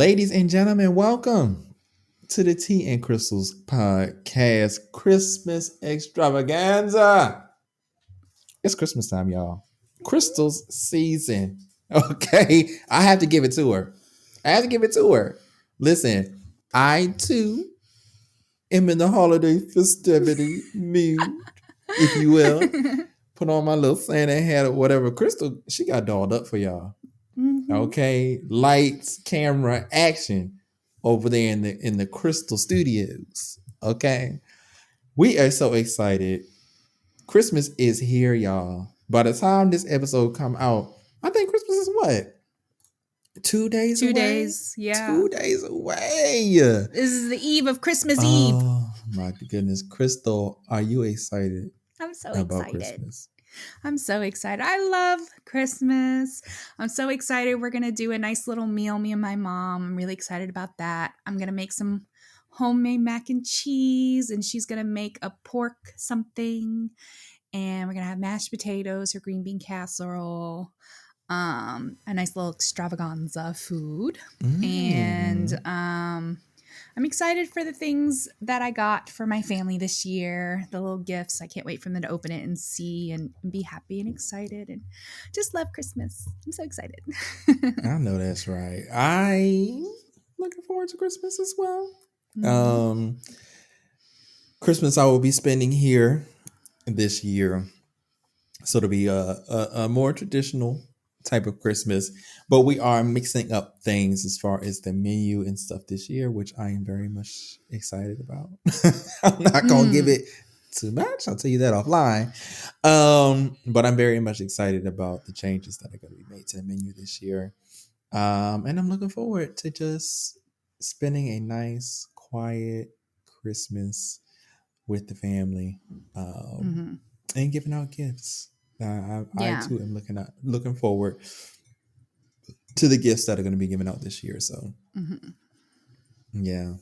Ladies and gentlemen, welcome to the Tea and Crystals podcast, Christmas Extravaganza. It's Christmas time, y'all. Crystals season. Okay, I have to give it to her. Listen, I too am in the holiday festivity mood, if you will. Put on my little Santa hat or whatever. Crystal, she got dolled up for y'all. Mm-hmm. Okay, lights, camera, action over there in the Crystal Studios. Okay, we are so excited. Christmas is here, y'all. By the time this episode come out, I think Christmas is what? 2 days 2 away? days, yeah. 2 days away. This is the eve of Christmas Eve. Oh my goodness, Crystal, are you excited I'm so about excited. Christmas? I'm so excited. I love Christmas. I'm so excited. We're going to do a nice little meal, me and my mom. I'm really excited about that. I'm going to make some homemade mac and cheese, and she's going to make a pork something. And we're going to have mashed potatoes or green bean casserole. A nice little extravaganza food. And I'm excited for the things that I got for my family this year, the little gifts. I can't wait for them to open it and see and be happy and excited and just love Christmas. I'm so excited. I know that's right. I'm looking forward to Christmas as well. Christmas I will be spending here this year. So it'll be a more traditional type of Christmas, but we are mixing up things as far as the menu and stuff this year, which I am very much excited about. I'm not gonna give it too much. I'll tell you that offline. But I'm very much excited about the changes that are going to be made to the menu this year. And I'm looking forward to just spending a nice, quiet Christmas with the family and giving out gifts. I too am looking forward to the gifts that are going to be given out this year. So, yeah.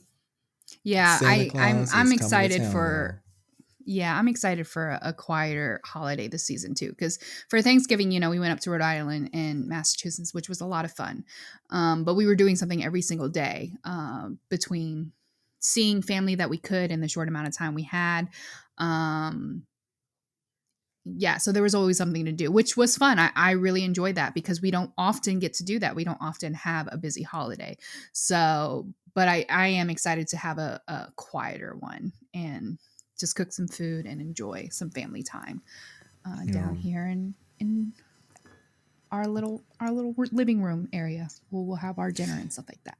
I'm excited for. Yeah, I'm excited for a quieter holiday this season too. Because for Thanksgiving, we went up to Rhode Island and Massachusetts, which was a lot of fun. But we were doing something every single day between seeing family that we could in the short amount of time we had. So there was always something to do, which was fun. I really enjoyed that because we don't often get to do that. We don't often have a busy holiday. So, but I am excited to have a quieter one and just cook some food and enjoy some family time down here in our little living room area. We'll have our dinner and stuff like that.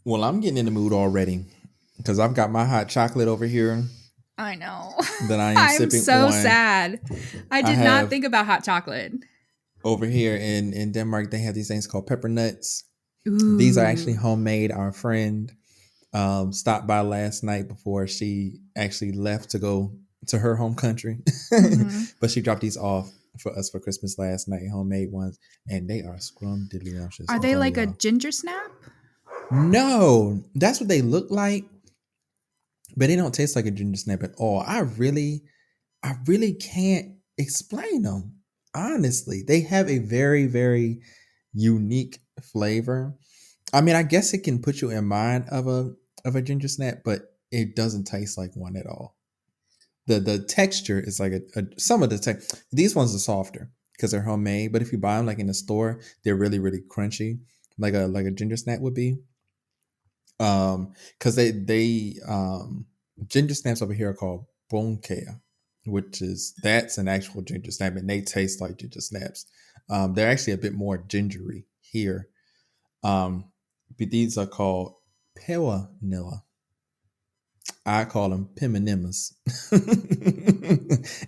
Well, I'm getting in the mood already because I've got my hot chocolate over here. I know. That I am sipping so on. sad. I did not think about hot chocolate. Over here in Denmark, they have these things called pepper nuts. Ooh. These are actually homemade. Our friend stopped by last night before she actually left to go to her home country. But she dropped these off for us for Christmas last night, homemade ones. And they are scrumdiddlyumptious. Are they like a ginger snap? No, that's what they look like. But they don't taste like a ginger snap at all. I really can't explain them. Honestly, they have a very, very unique flavor. I mean, I guess it can put you in mind of a ginger snap, but it doesn't taste like one at all. The texture is like some of the these ones are softer because they're homemade. But if you buy them like in the store, they're really, really crunchy, like a ginger snap would be. Because they ginger snaps over here are called bonkea, that's an actual ginger snap, and they taste like ginger snaps. They're actually a bit more gingery here. But these are called pewanilla. I call them piminimas,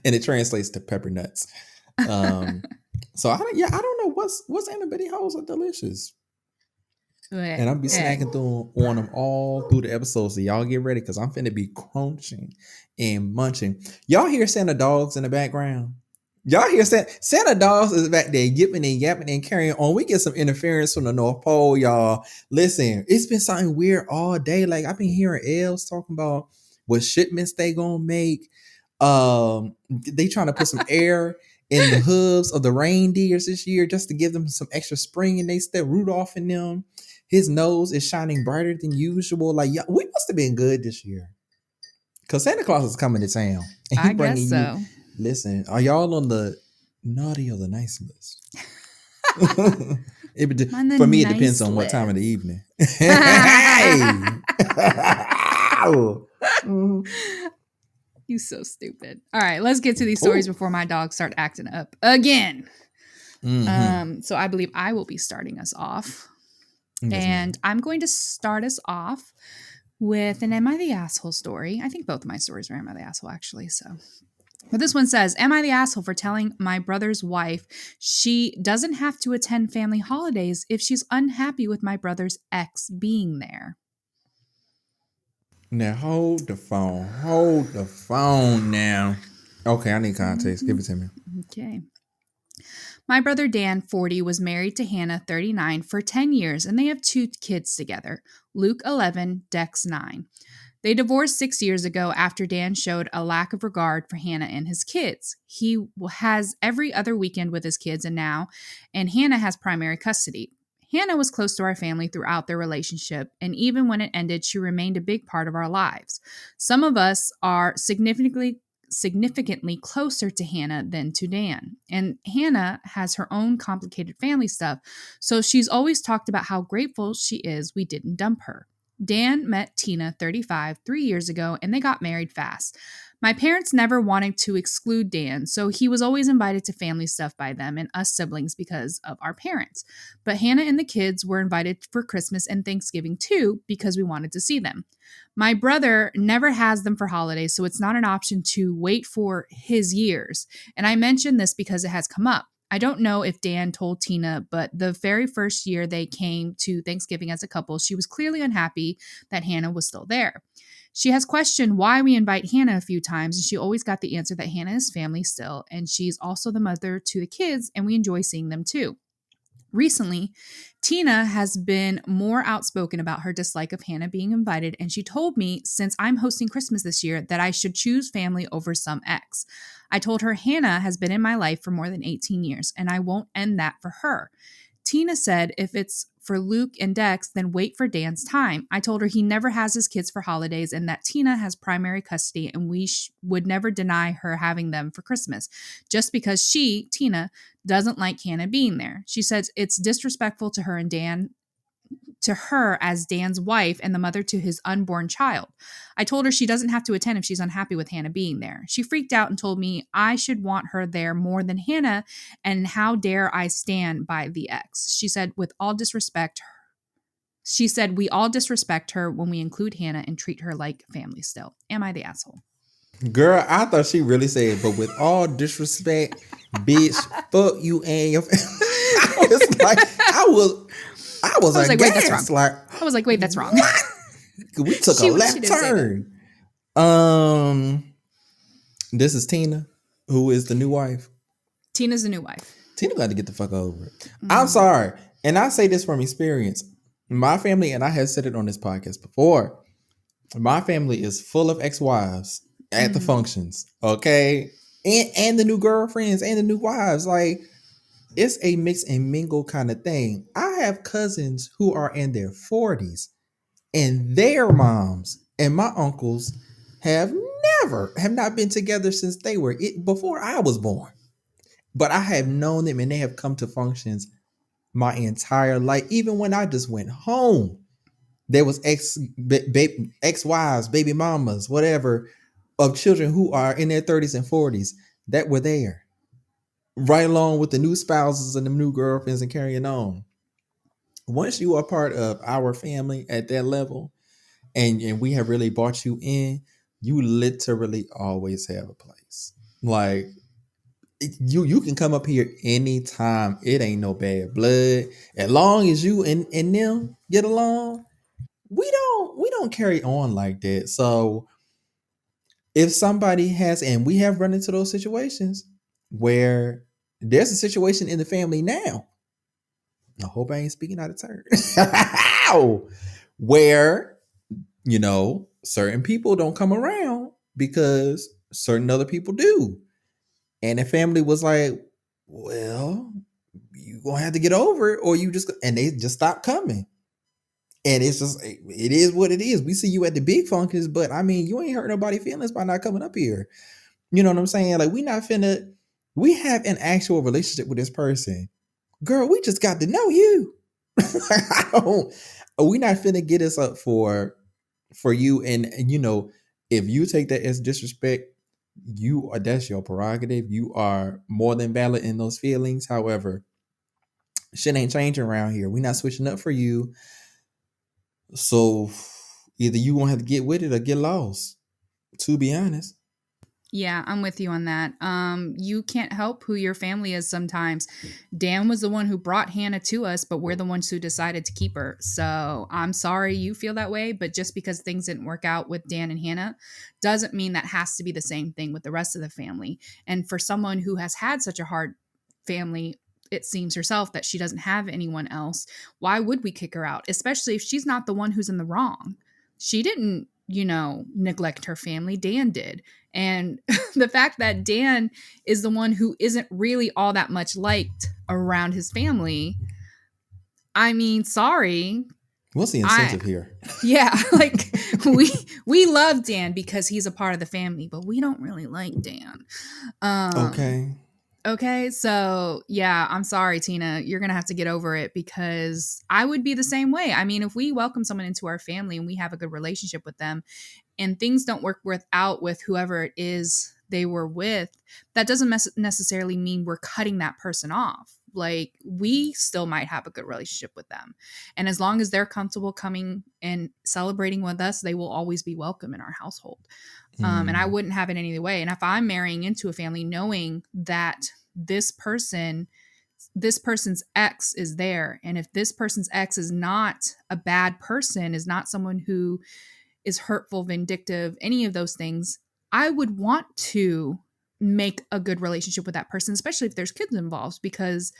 and it translates to pepper nuts. So I don't know what's in them, but these hoes are delicious. And I'll be snacking on them all through the episode. So y'all get ready because I'm finna be crunching and munching. Y'all hear Santa dogs in the background? Y'all hear Santa dogs is back there yipping and yapping and carrying on. We get some interference from the North Pole, y'all. Listen, it's been something weird all day. Like I've been hearing elves talking about what shipments they gonna make. They trying to put some air in the hooves of the reindeers this year just to give them some extra spring in they step. Rudolph and them His nose is shining brighter than usual. Like, we must have been good this year. Because Santa Claus is coming to town. And he I guess bringing you, so. listen, are y'all on the naughty or the nice list? On the For me, it nice depends on what time of the list. evening. Hey! Mhm. You so stupid. All right, let's get to these stories Oh. before my dogs start acting up again. Mm-hmm. So I believe I will be starting us off. Yes, ma'am. And I'm going to start us off with an Am I the Asshole story. I think both of my stories are Am I the Asshole, actually. So, but this one says, Am I the asshole for telling my brother's wife she doesn't have to attend family holidays if she's unhappy with my brother's ex being there? Now hold the phone. Hold the phone now. Okay, I need context. Give it to me. Okay. My brother Dan, 40, was married to Hannah, 39, for 10 years, and they have 2 kids together, Luke, 11, Dex, 9. They divorced 6 years ago after Dan showed a lack of regard for Hannah and his kids. He has every other weekend with his kids and Hannah has primary custody. Hannah was close to our family throughout their relationship, and even when it ended, she remained a big part of our lives. Some of us are significantly closer to Hannah than to Dan. And Hannah has her own complicated family stuff, so she's always talked about how grateful she is we didn't dump her. Dan met Tina, 35, 3 years ago, and they got married fast. My parents never wanted to exclude Dan, so he was always invited to family stuff by them and us siblings because of our parents. But Hannah and the kids were invited for Christmas and Thanksgiving too because we wanted to see them. My brother never has them for holidays, so it's not an option to wait for his years. And I mention this because it has come up. I don't know if Dan told Tina, but the very first year they came to Thanksgiving as a couple, she was clearly unhappy that Hannah was still there. She has questioned why we invite Hannah a few times, and she always got the answer that Hannah is family still, and she's also the mother to the kids, and we enjoy seeing them too. Recently, Tina has been more outspoken about her dislike of Hannah being invited, and she told me since I'm hosting Christmas this year that I should choose family over some ex. I told her Hannah has been in my life for more than 18 years, and I won't end that for her. Tina said if it's for Luke and Dex, then wait for Dan's time. I told her he never has his kids for holidays and that Tina has primary custody and we would never deny her having them for Christmas just because she, Tina, doesn't like Hannah being there. She says it's disrespectful to her and Dan, to her as Dan's wife and the mother to his unborn child. I told her she doesn't have to attend if she's unhappy with Hannah being there. She freaked out and told me I should want her there more than Hannah, and how dare I stand by the ex. She said we all disrespect her when we include Hannah and treat her like family still. Am I the asshole? Girl, I thought she really said, but with all disrespect, bitch, fuck you and your family. It's like I was like, wait, that's aghast. wrong. Like, I was like, wait, that's wrong. what? We took a She left didn't say that. turn. This is Tina, who is the new wife. Tina's the new wife. Tina got to get the fuck over it. I'm sorry, and I say this from experience. My family, and I have said it on this podcast before, my family is full of ex-wives at the functions, okay? And the new girlfriends and the new wives. Like, it's a mix and mingle kind of thing. I have cousins who are in their 40s and their moms and my uncles have not been together since they were before I was born. But I have known them and they have come to functions my entire life. Even when I just went home, there was ex-wives, baby mamas, whatever, of children who are in their 30s and 40s that were there, right along with the new spouses and the new girlfriends and carrying on. Once you are part of our family at that level, and we have really brought you in, you literally always have a place. Like, you can come up here anytime. It ain't no bad blood. As long as you and them get along, we don't carry on like that. So if somebody has, and we have run into those situations where there's a situation in the family now. I hope I ain't speaking out of turn. Where, certain people don't come around because certain other people do. And the family was like, well, you gonna have to get over it, or you just, and they just stopped coming. And it's just, it is what it is. We see you at the big functions, but I mean, you ain't hurt nobody's feelings by not coming up here. You know what I'm saying? Like, we have an actual relationship with this person. Girl, we just got to know you. I don't, we not finna get us up for you. And, if you take that as disrespect, that's your prerogative. You are more than valid in those feelings. However, shit ain't changing around here. We not switching up for you. So either you gonna have to get with it or get lost, to be honest. Yeah, I'm with you on that. You can't help who your family is sometimes. Dan was the one who brought Hannah to us, but we're the ones who decided to keep her. So I'm sorry you feel that way, but just because things didn't work out with Dan and Hannah doesn't mean that has to be the same thing with the rest of the family. And for someone who has had such a hard family, it seems herself that she doesn't have anyone else, why would we kick her out? Especially if she's not the one who's in the wrong. She didn't, neglect her family. Dan did. And the fact that Dan is the one who isn't really all that much liked around his family, I mean, sorry. What's the incentive here? Yeah, like we love Dan because he's a part of the family, but we don't really like Dan. Okay, so yeah, I'm sorry, Tina. You're going to have to get over it because I would be the same way. I mean, if we welcome someone into our family and we have a good relationship with them and things don't work out with whoever it is they were with, that doesn't necessarily mean we're cutting that person off. Like, we still might have a good relationship with them. And as long as they're comfortable coming and celebrating with us, they will always be welcome in our household. And I wouldn't have it any other way. And if I'm marrying into a family knowing that this person's ex is there, and if this person's ex is not a bad person, is not someone who is hurtful, vindictive, any of those things, I would want to make a good relationship with that person, especially if there's kids involved, because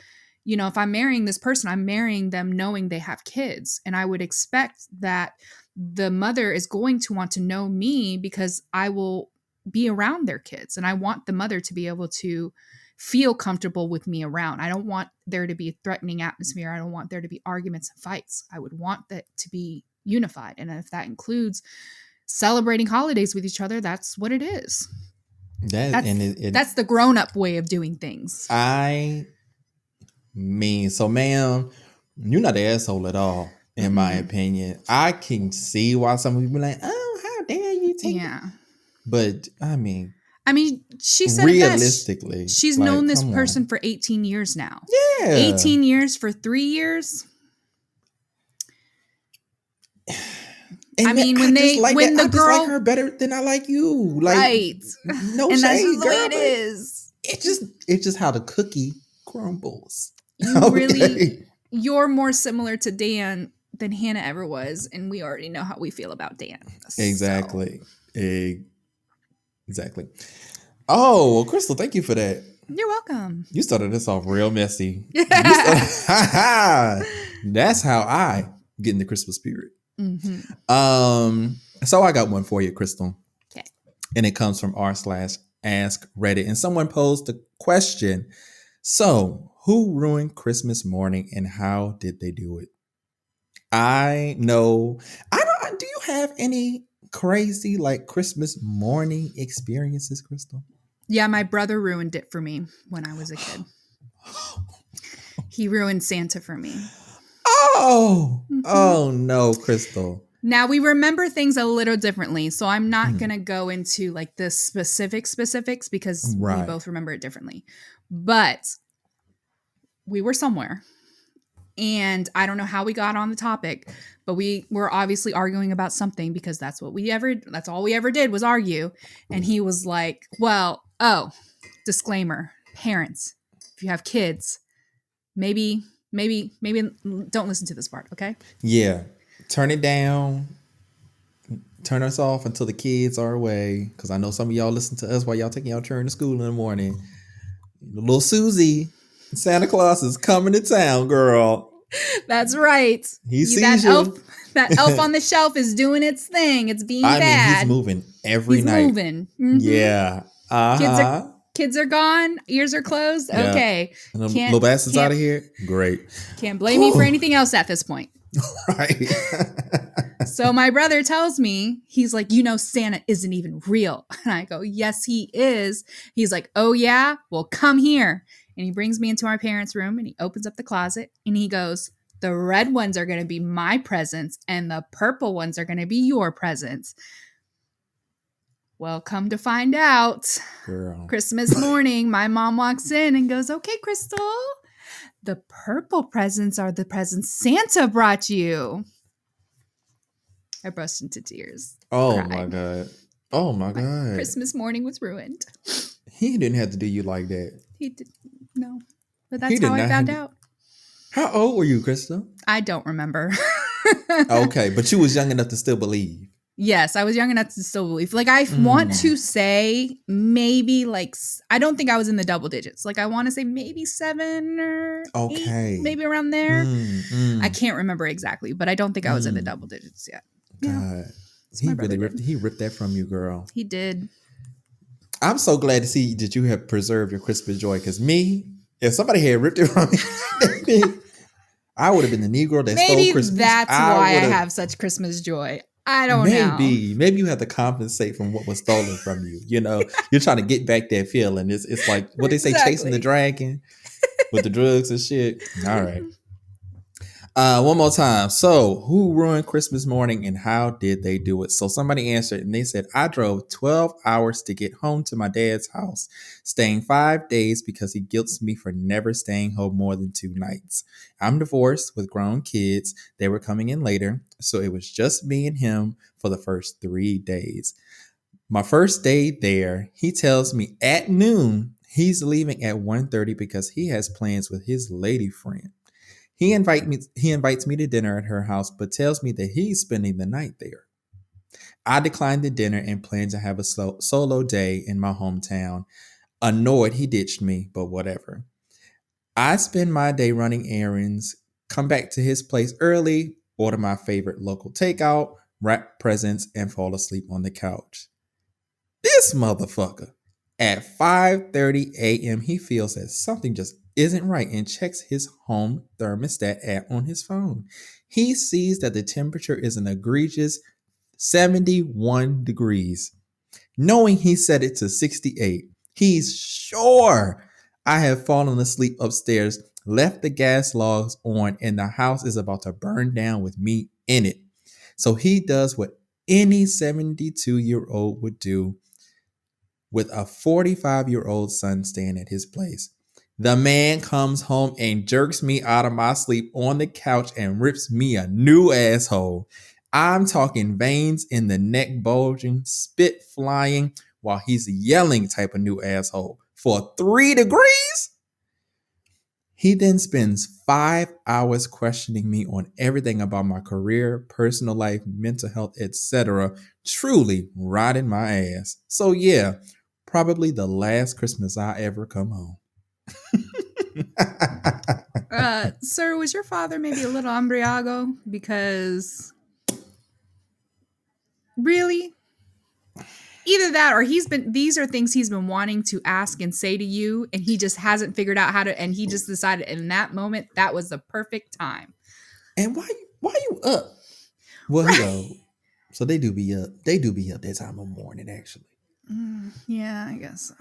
if I'm marrying this person, I'm marrying them knowing they have kids. And I would expect that the mother is going to want to know me because I will be around their kids. And I want the mother to be able to feel comfortable with me around. I don't want there to be a threatening atmosphere. I don't want there to be arguments and fights. I would want that to be unified. And if that includes celebrating holidays with each other, that's what it is. That's the grown-up way of doing things. I mean, so ma'am, you're not the asshole at all, in my opinion. I can see why some people be like, oh, how dare you take it. But I mean, she said realistically, she's known this person for 18 years now. Yeah. 18 years for 3 years. And when the girl, I like her better than I like you. Like, right. No and shade, that's just the way it is. It's just how the cookie crumbles. You're more similar to Dan than Hannah ever was, and we already know how we feel about Dan. Exactly. Exactly. Oh, well, Crystal, thank you for that. You're welcome. You started this off real messy. That's how I get in the Christmas spirit. Mm-hmm. So I got one for you, Crystal. Okay. And it comes from r/ask Reddit. And someone posed the question. So, who ruined Christmas morning and how did they do it? I know. Do you have any crazy Christmas morning experiences, Crystal? Yeah, my brother ruined it for me when I was a kid. He ruined Santa for me. Oh, oh no, Crystal. Now we remember things a little differently, so I'm not going to go into the specifics because we both remember it differently. But we were somewhere, and I don't know how we got on the topic, but we were obviously arguing about something because that's all we ever did was argue. And he was like, well, disclaimer, parents, if you have kids, maybe don't listen to this part, okay? Yeah. Turn it down. Turn us off until the kids are away. Because I know some of y'all listen to us while y'all taking y'all children to school in the morning. Little Susie, Santa Claus is coming to town, girl. That's right. He sees you. That elf on the shelf is doing its thing. It's being bad. He's moving every night. He's moving. Mm-hmm. Yeah. Uh-huh. Kids are gone. Ears are closed. Yeah. Okay. And little bastards out of here. Great. Can't blame me for anything else at this point. Right. So my brother tells me, he's like, Santa isn't even real. And I go, yes, he is. He's like, oh, yeah? Well, come here. And he brings me into our parents' room and he opens up the closet and he goes, the red ones are going to be my presents and the purple ones are going to be your presents. Well, come to find out, Girl. Christmas morning, my mom walks in and goes, okay, Crystal, the purple presents are the presents Santa brought you. I burst into tears. Oh Cried. my God. Oh my God. Christmas morning was ruined. He didn't have to do you like that. He did no, but He that's did how I not found have to- out. How old were you, Crystal? I don't remember. Okay, but you was young enough to still believe. Yes, I was young enough to still believe. Like, I want to say maybe I don't think I was in the double digits. Like, I want to say maybe 7 or 8, maybe around there. I can't remember exactly, but I don't think I was in the double digits yet. God, Yeah, he ripped that from you, girl. He did. I'm so glad to see that you have preserved your Christmas joy. Because if somebody had ripped it from me, I would have been the Negro that stole Christmas. That's why I have such Christmas joy. I don't know. Maybe you have to compensate from what was stolen from you. You're trying to get back that feeling. It's like what they say, chasing the dragon with the drugs and shit. All right. One more time. So, who ruined Christmas morning and how did they do it? So, somebody answered and they said, I drove 12 hours to get home to my dad's house, staying 5 days because he guilts me for never staying home more than 2 nights. I'm divorced with grown kids. They were coming in later, so it was just me and him for the first 3 days. My first day there, he tells me at noon he's leaving at 1:30 because he has plans with his lady friend. He invites me to dinner at her house, but tells me that he's spending the night there. I declined the dinner and plan to have a solo day in my hometown. Annoyed he ditched me, but whatever. I spend my day running errands, come back to his place early, order my favorite local takeout, wrap presents, and fall asleep on the couch. This motherfucker. At 5:30 a.m., he feels that something just isn't right and checks his home thermostat app on his phone. He sees that the temperature is an egregious 71 degrees. Knowing he set it to 68, he's sure I have fallen asleep upstairs, left the gas logs on, and the house is about to burn down with me in it. So he does what any 72-year-old would do with a 45-year-old son staying at his place. The man comes home and jerks me out of my sleep on the couch and rips me a new asshole. I'm talking veins in the neck bulging, spit flying, while he's yelling type of new asshole for 3 degrees. He then spends 5 hours questioning me on everything about my career, personal life, mental health, etc. Truly riding my ass. So yeah, probably the last Christmas I ever come home. Sir, was your father maybe a little embriago? Because really, either that or these are things he's been wanting to ask and say to you, and he just hasn't figured out how to, and he just decided in that moment that was the perfect time. And why you up? Well, right. So they do be up. They do be up that time of morning, actually. Yeah, I guess so.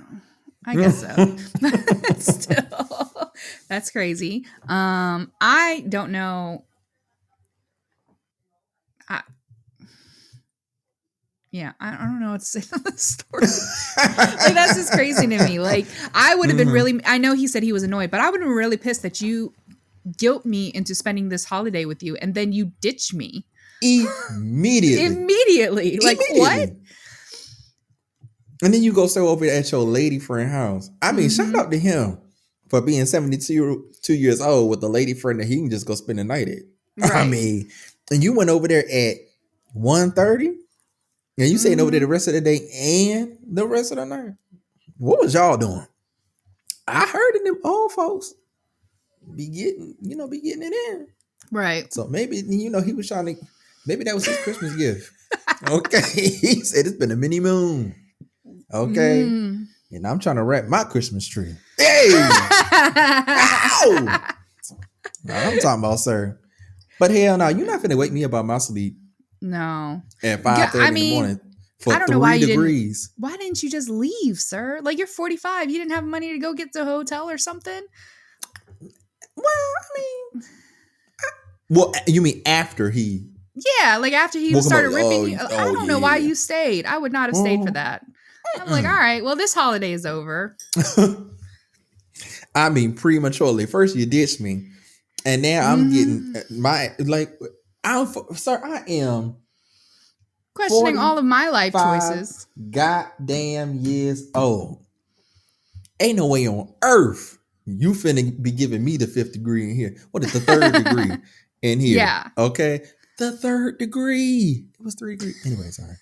Still, that's crazy. I don't know. I don't know what to say on this story. Like, that's just crazy to me. Like, I would have been really, I know he said he was annoyed, but I would have been really pissed that you guilt me into spending this holiday with you and then you ditch me. Immediately. Like, what? And then you go stay over at your lady friend house. I mean, shout out to him for being 72 years old with a lady friend that he can just go spend the night at. Right. I mean, and you went over there at 1:30 and you staying over there the rest of the day and the rest of the night. What was y'all doing? I heard of them old folks be getting it in. Right. So maybe, he was trying to, maybe that was his Christmas gift. Okay. He said it's been a mini moon. Okay. And I'm trying to wrap my Christmas tree. Hey! Ow! I'm talking about, sir. But hell no, you're not finna wake me up out my sleep No. at Yeah, 5:30 I in the mean, morning for I don't know why 3 you didn't. degrees. Why didn't you just leave, sir? Like, you're 45. You didn't have money to go get to a hotel or something? Well, I mean, well, you mean after he Yeah, like after he woke him up? started ripping Oh, you. I oh don't know why yeah. you stayed. I would not have stayed for that. I'm like, all right, well, this holiday is over. I mean, prematurely. First, you ditched me, and now I'm getting my like. Sir, I am Questioning all of my life 45 choices. goddamn years old. Ain't no way on earth you finna be giving me the fifth degree in here. What is the third degree in here? Yeah. Okay. The third degree. It was 3 degrees. Anyway, sorry.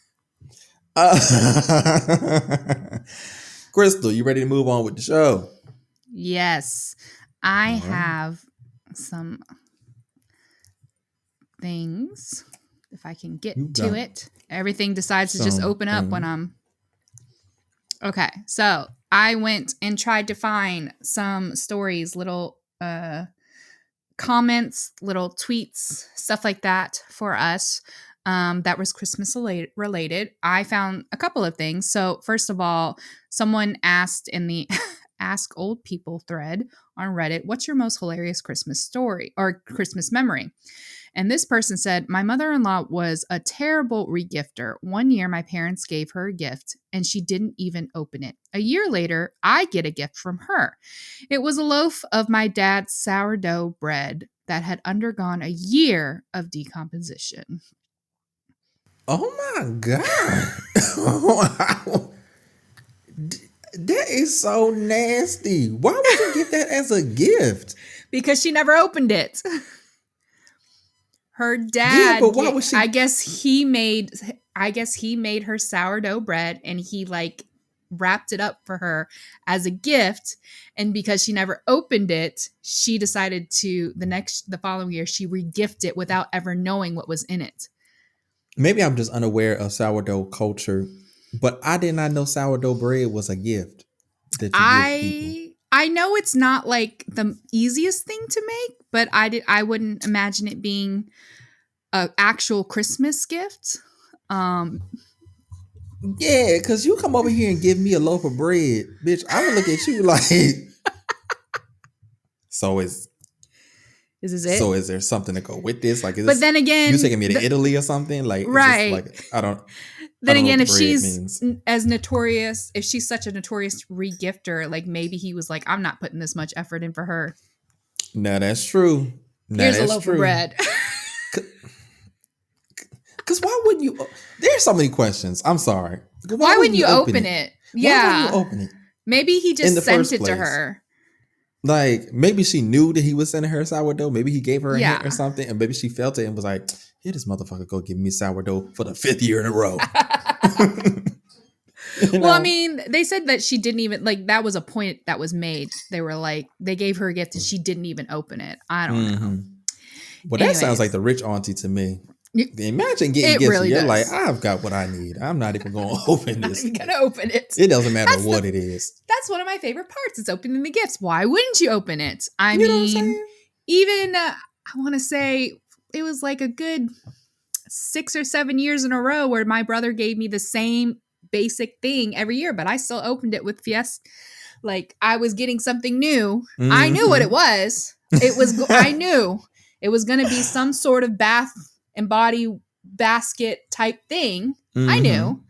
Crystal, you ready to move on with the show? Yes. I All right. have some things. If I can get You to got it. Everything decides to just open up when something. I'm. Okay. So I went and tried to find some stories, little comments, little tweets, stuff like that for us that was Christmas related. I found a couple of things. So, first of all, someone asked in the Ask Old People thread on Reddit, what's your most hilarious Christmas story or Christmas memory? And this person said, my mother-in-law was a terrible regifter. One year, my parents gave her a gift and she didn't even open it. A year later, I get a gift from her. It was a loaf of my dad's sourdough bread that had undergone a year of decomposition. Oh my God. That is so nasty. Why would you get that as a gift? Because she never opened it. Her dad, Yeah, but why would she? I guess he made her sourdough bread and he like wrapped it up for her as a gift, and because she never opened it, she decided to the following year she regift it without ever knowing what was in it. Maybe I'm just unaware of sourdough culture, but I did not know sourdough bread was a gift that you give people. I know it's not like the easiest thing to make, but I wouldn't imagine it being an actual Christmas gift. Yeah, because you come over here and give me a loaf of bread, bitch. I would look at you like, so is it? So is there something to go with this? Like, but then again, you taking me to Italy or something? Like, right? Like, I don't. Then I don't again, know if she's as notorious, if she's such a notorious regifter, like maybe he was like, I'm not putting this much effort in for her. No, that's true. Here's a loaf of bread. Because why wouldn't you? There's so many questions. I'm sorry. Why wouldn't you open it? Yeah. Why wouldn't you open it? Maybe he just sent it to her. Like, maybe she knew that he was sending her sourdough. Maybe he gave her a hint or something. And maybe she felt it and was like, here, this motherfucker go give me sourdough for the 5th year in a row. You know? Well, I mean, they said that she didn't even, like, that was a point that was made. They were like, they gave her a gift and she didn't even open it. I don't know. Well, that sounds like the rich auntie to me. Imagine getting gifts and you're like, I've got what I need. I'm not even going to open this. I'm going to open it. It doesn't matter what it is. That's one of my favorite parts. It's opening the gifts. Why wouldn't you open it? I mean, even, I want to say it was like a good 6 or 7 years in a row where my brother gave me the same basic thing every year, but I still opened it with Fiesta. Like, I was getting something new. Mm-hmm. I knew what it was. I knew it was going to be some sort of bath and body basket type thing. Mm-hmm. I knew,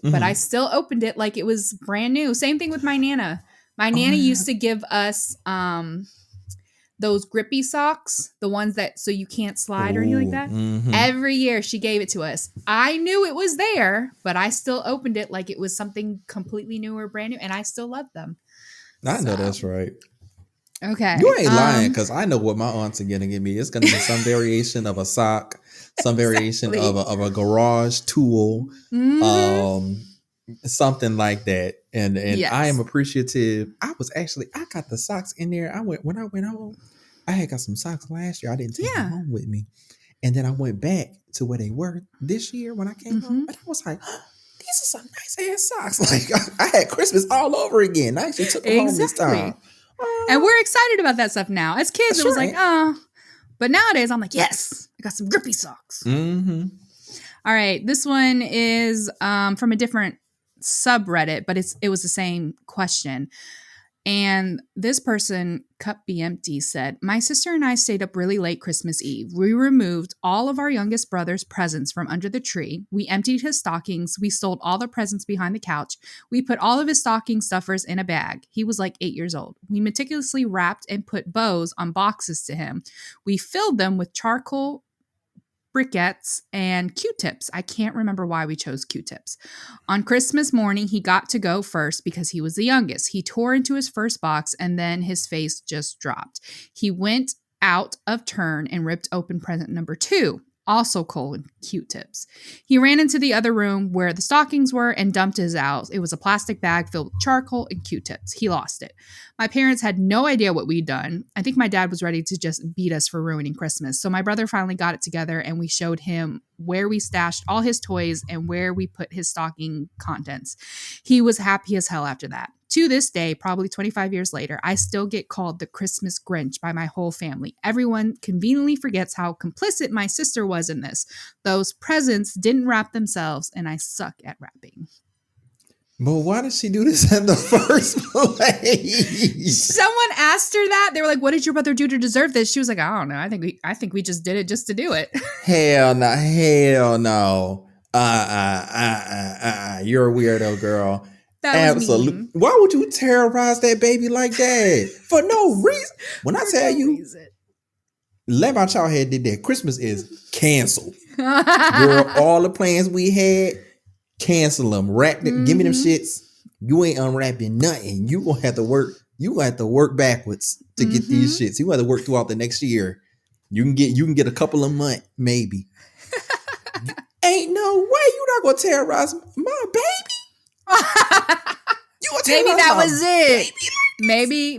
but I still opened it like it was brand new. Same thing with my Nana. My Nana used to give us those grippy socks, the ones that so you can't slide or anything like that. Mm-hmm. Every year she gave it to us. I knew it was there, but I still opened it like it was something completely new or brand new, and I still love them. I know that's right. Okay. You ain't lying, because I know what my aunts are going to give me. It's going to be some variation of a sock, some variation of a garage tool, something like that. And yes. I am appreciative. I got the socks in there. When I went home, I had got some socks last year. I didn't take them home with me. And then I went back to where they were this year when I came home. And I was like, these are some nice ass socks. Like, I had Christmas all over again. I actually took them home this time. And we're excited about that stuff now. As kids, it was like, oh, But nowadays, I'm like, yes, I got some grippy socks. Mm-hmm. All right, this one is from a different subreddit, but it was the same question. And this person, Cup Be Empty, said, my sister and I stayed up really late Christmas Eve. We removed all of our youngest brother's presents from under the tree. We emptied his stockings. We stole all the presents behind the couch. We put all of his stocking stuffers in a bag. He was like 8 years old. We meticulously wrapped and put bows on boxes to him. We filled them with charcoal briquettes and Q-tips. I can't remember why we chose Q-tips. On Christmas morning, he got to go first because he was the youngest. He tore into his first box and then his face just dropped. He went out of turn and ripped open present number 2, also colon Q-tips. He ran into the other room where the stockings were and dumped his out. It was a plastic bag filled with charcoal and Q-tips. He lost it. My parents had no idea what we'd done. I think my dad was ready to just beat us for ruining Christmas. So my brother finally got it together and we showed him where we stashed all his toys and where we put his stocking contents. He was happy as hell after that. To this day, probably 25 years later, I still get called the Christmas Grinch by my whole family. Everyone conveniently forgets how complicit my sister was in this. Those presents didn't wrap themselves, and I suck at wrapping. But why did she do this in the first place? Someone asked her that. They were like, what did your brother do to deserve this? She was like, I don't know. I think we just did it just to do it. Hell no. Hell no. You're a weirdo, girl. Absolutely. Why would you terrorize that baby like that? For no reason. When I tell you, let my child head did that. Christmas is canceled. Girl, all the plans we had, cancel them. Wrap them. Give me them shits. You ain't unwrapping nothing. You gonna have to work. You gonna have to work backwards to get these shits. You gonna have to work throughout the next year. You can get a couple of months, maybe. Ain't no way you not gonna terrorize my baby. Maybe that was it.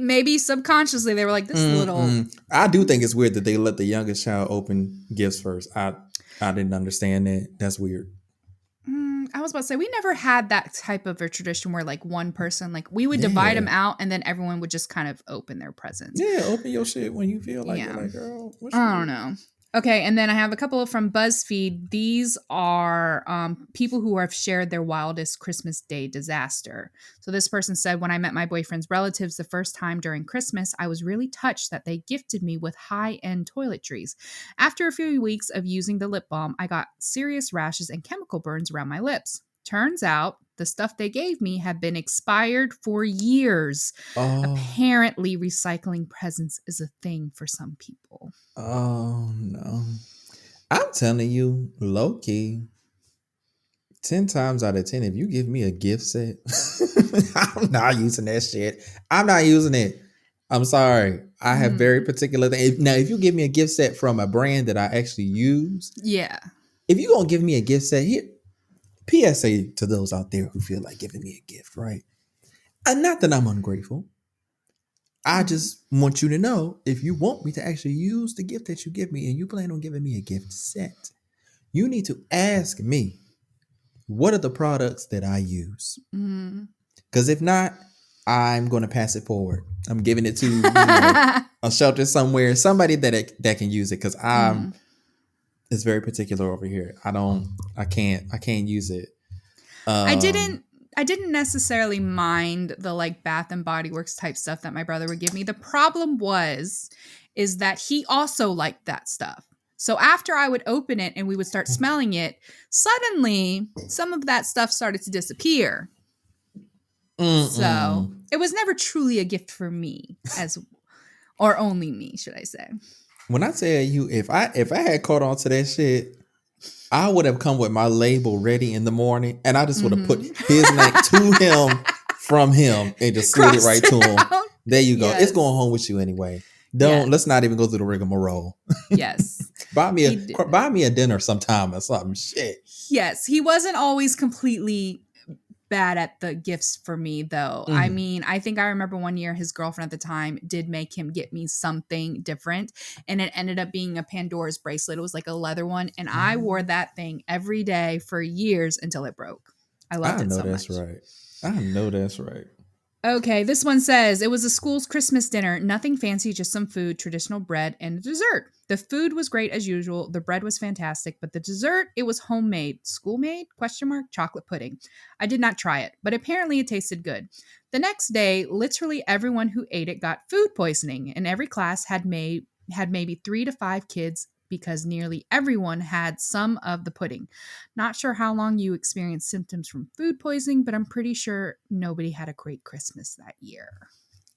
Maybe subconsciously they were like, this little. I do think it's weird that they let the youngest child open gifts first. I didn't understand that. That's weird. I was about to say, we never had that type of a tradition where like one person, like we would divide them out and then everyone would just kind of open their presents. Yeah, open your shit when you feel like it. Like, girl, I don't know. Okay, and then I have a couple from BuzzFeed. These are people who have shared their wildest Christmas Day disaster. So this person said, when I met my boyfriend's relatives the first time during Christmas, I was really touched that they gifted me with high-end toiletries. After a few weeks of using the lip balm, I got serious rashes and chemical burns around my lips. Turns out the stuff they gave me had been expired for years. Apparently, recycling presents is a thing for some people. Oh, no. I'm telling you, low-key, 10 times out of 10, if you give me a gift set, I'm not using that shit. I'm not using it. I'm sorry. I have very particular things. Now, if you give me a gift set from a brand that I actually use, if you're going to give me a gift set, here, PSA to those out there who feel like giving me a gift, right? And not that I'm ungrateful. I just want you to know, if you want me to actually use the gift that you give me and you plan on giving me a gift set, you need to ask me, what are the products that I use? Because if not, I'm going to pass it forward. I'm giving it to a shelter somewhere, somebody that can use it, because it's very particular over here. I can't use it. I didn't necessarily mind the like Bath and Body Works type stuff that my brother would give me. The problem is that he also liked that stuff. So after I would open it and we would start smelling it, suddenly some of that stuff started to disappear. So it was never truly a gift for me, or only me, should I say. When I tell you, if I had caught on to that shit, I would have come with my label ready in the morning, and I just would have put his name to him from him and just slid it right to him. There you go. Yes. It's going home with you anyway. Let's not even go through the rigmarole. Yes. buy me a dinner sometime or something. Shit. Yes. He wasn't always completely bad at the gifts for me, though. I mean, I think I remember one year his girlfriend at the time did make him get me something different, and it ended up being a Pandora's bracelet. It was like a leather one, and I wore that thing every day for years until it broke. I loved it so much. I know that's right. Okay, this one says it was a school's Christmas dinner. Nothing fancy, just some food, traditional bread, and a dessert. The food was great as usual. The bread was fantastic, but the dessert, it was homemade. School made? Question mark. Chocolate pudding. I did not try it, but apparently it tasted good. The next day, literally everyone who ate it got food poisoning, and every class had maybe 3 to 5 kids because nearly everyone had some of the pudding. Not sure how long you experienced symptoms from food poisoning, but I'm pretty sure nobody had a great Christmas that year.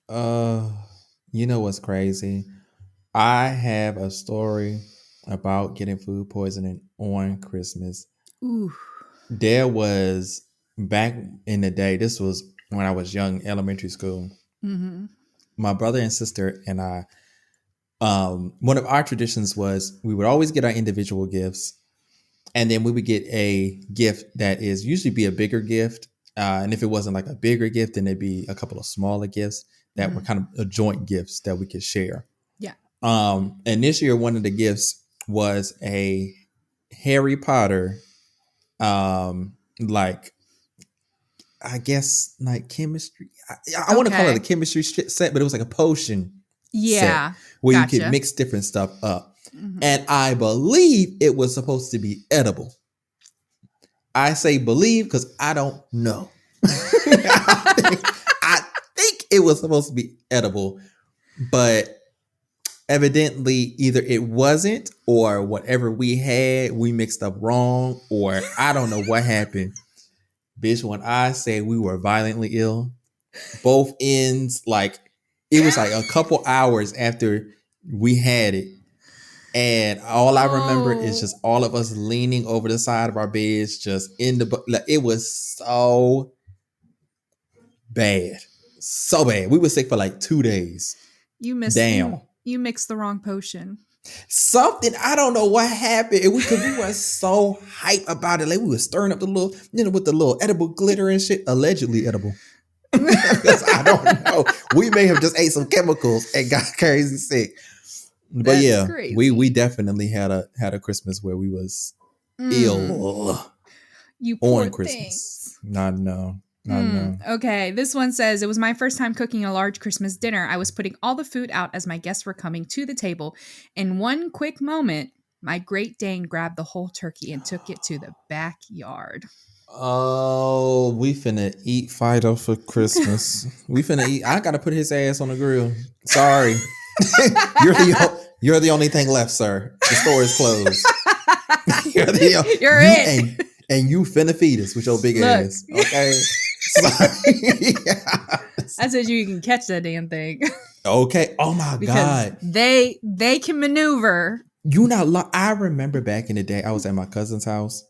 Uh, you know what's crazy? I have a story about getting food poisoning on Christmas. Ooh. There was back in the day, this was when I was young, elementary school. Mm-hmm. My brother and sister and I, one of our traditions was we would always get our individual gifts, and then we would get a gift that is usually be a bigger gift. And if it wasn't like a bigger gift, then it'd be a couple of smaller gifts that were Mm-hmm. kind of joint gifts that we could share. Yeah. And this year, one of the gifts was a Harry Potter, like I guess like chemistry. I want to call it a Okay. chemistry set, but it was like a potion set Yeah. where you could Gotcha. mix different stuff up. Mm-hmm. And I believe it was supposed to be edible. I say believe because I don't know. I think it was supposed to be edible, but evidently either it wasn't or whatever we had, we mixed up wrong, or I don't know what happened. Bitch, when I say we were violently ill, both ends, like it was like a couple hours after we had it. And all I remember is Oh. just all of us leaning over the side of our beds, just in the like, it was so bad. So bad. We were sick for like 2 days. You missed Damn. you mixed the wrong potion. Something, I don't know what happened. And because we were so hype about it. Like we were stirring up the little, with the little edible glitter and shit. Allegedly edible. Because I don't know. We may have just ate some chemicals and got crazy sick. But That's yeah, crazy. we definitely had a Christmas where we was ill You poor on Christmas. things. Not no. Okay, this one says it was my first time cooking a large Christmas dinner. I was putting all the food out as my guests were coming to the table. In one quick moment, my Great Dane grabbed the whole turkey and took it to the backyard. Oh, we finna eat Fido for Christmas. We finna eat. I gotta put his ass on the grill. Sorry. You're the only thing left, sir. The store is closed. You're it. And you finna feed us with your big ass. Okay. Sorry. I said you can catch that damn thing. Okay. Oh my God. They can maneuver. You not. I remember back in the day, I was at my cousin's house,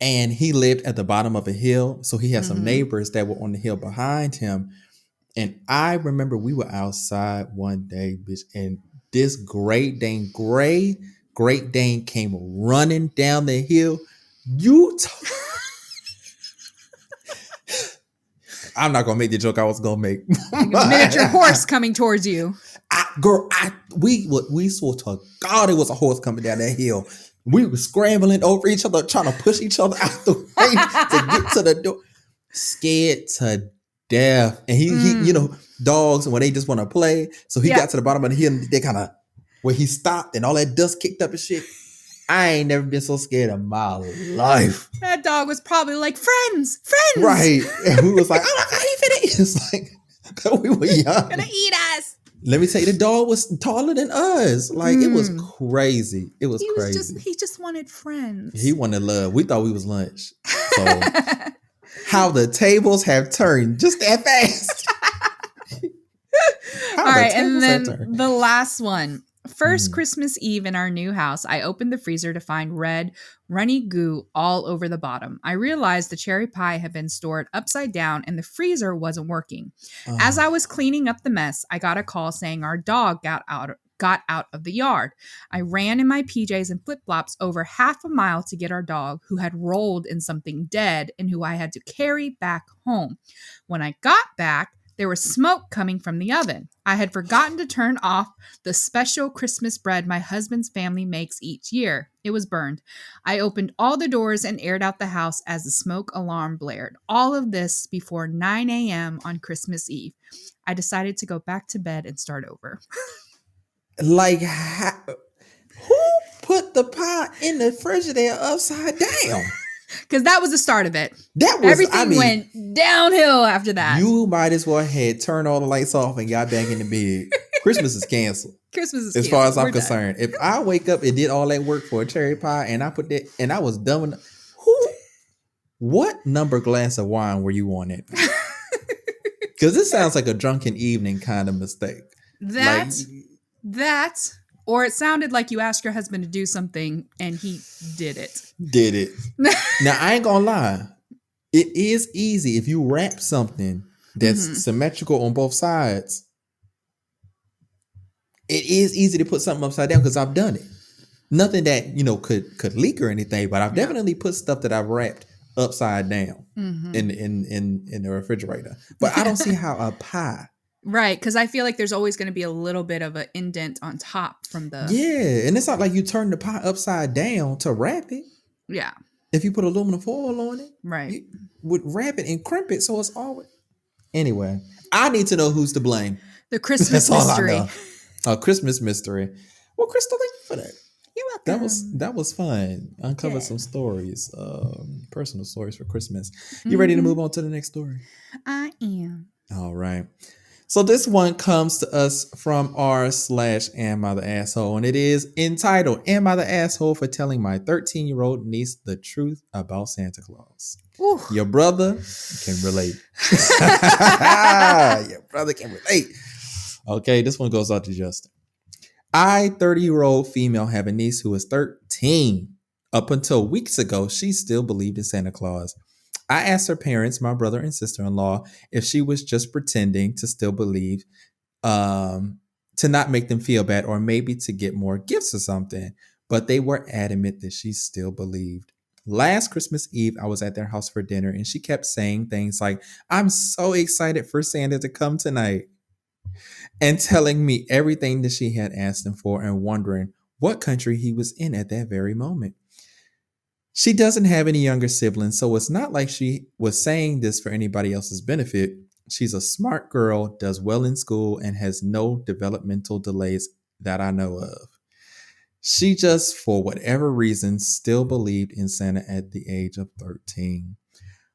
and he lived at the bottom of a hill. So he had some neighbors that were on the hill behind him. And I remember we were outside one day, bitch, and this Great Dane came running down the hill. I'm not gonna make the joke I was gonna make. Miniature horse coming towards you. We swore to God it was a horse coming down that hill. We were scrambling over each other, trying to push each other out the way to get to the door. Scared to death. And he dogs when they just want to play. So he got to the bottom of the hill and they kind of where he stopped and all that dust kicked up and shit. I ain't never been so scared in my life. That dog was probably like, friends. Right. And we was like, oh my God, he finna eat. It's like, we were young. Gonna eat us. Let me tell you, the dog was taller than us. Like, it was crazy. It was crazy. He just wanted friends. He wanted love. We thought we was lunch. So, how the tables have turned just that fast. All right, and then the last one. First Christmas Eve in our new house, I opened the freezer to find red, runny goo all over the bottom. I realized the cherry pie had been stored upside down and the freezer wasn't working. As I was cleaning up the mess, I got a call saying our dog got out of the yard. I ran in my PJs and flip-flops over half a mile to get our dog, who had rolled in something dead and who I had to carry back home. When I got back, there was smoke coming from the oven. I had forgotten to turn off the special Christmas bread my husband's family makes each year. It was burned. I opened all the doors and aired out the house as the smoke alarm blared. All of this before 9 a.m. on Christmas Eve. I decided to go back to bed and start over. Like, who put the pie in the Frigidaire upside down? Because that was the start of it. That was, Everything went downhill after that. You might as well had turned all the lights off and got back in the bed. Christmas is canceled. Christmas is as canceled. far as I'm We're concerned. done. If I wake up and did all that work for a cherry pie and I put that and I was done with who, what number glass of wine were you on it? Because this sounds like a drunken evening kind of mistake. That, or it sounded like you asked your husband to do something and he did it. Did it. Now, I ain't gonna lie. It is easy if you wrap something that's symmetrical on both sides. It is easy to put something upside down because I've done it. Nothing that, could leak or anything, but I've definitely put stuff that I've wrapped upside down in the refrigerator. But I don't see how a pie. Right, because I feel like there's always going to be a little bit of an indent on top from the... Yeah, and it's not like you turn the pie upside down to wrap it. Yeah. If you put aluminum foil on it, right, you would wrap it and crimp it so it's always... Anyway, I need to know who's to blame. The Christmas mystery. A Christmas mystery. Well, Crystal, thank you for that. You're welcome. That was fun. Uncovered some stories, personal stories for Christmas. You ready to move on to the next story? I am. All right. So this one comes to us from r/Am I the Asshole, and it is entitled, Am I the Asshole for Telling My 13-year-old Niece the Truth About Santa Claus? Ooh. Your brother can relate. Your brother can relate. Okay, this one goes out to Justin. I, 30-year-old female, have a niece who is 13. Up until weeks ago, she still believed in Santa Claus. I asked her parents, my brother and sister-in-law, if she was just pretending to still believe, to not make them feel bad, or maybe to get more gifts or something. But they were adamant that she still believed. Last Christmas Eve, I was at their house for dinner, and she kept saying things like, I'm so excited for Santa to come tonight, and telling me everything that she had asked him for and wondering what country he was in at that very moment. She doesn't have any younger siblings, so it's not like she was saying this for anybody else's benefit. She's a smart girl, does well in school, and has no developmental delays that I know of. She just, for whatever reason, still believed in Santa at the age of 13.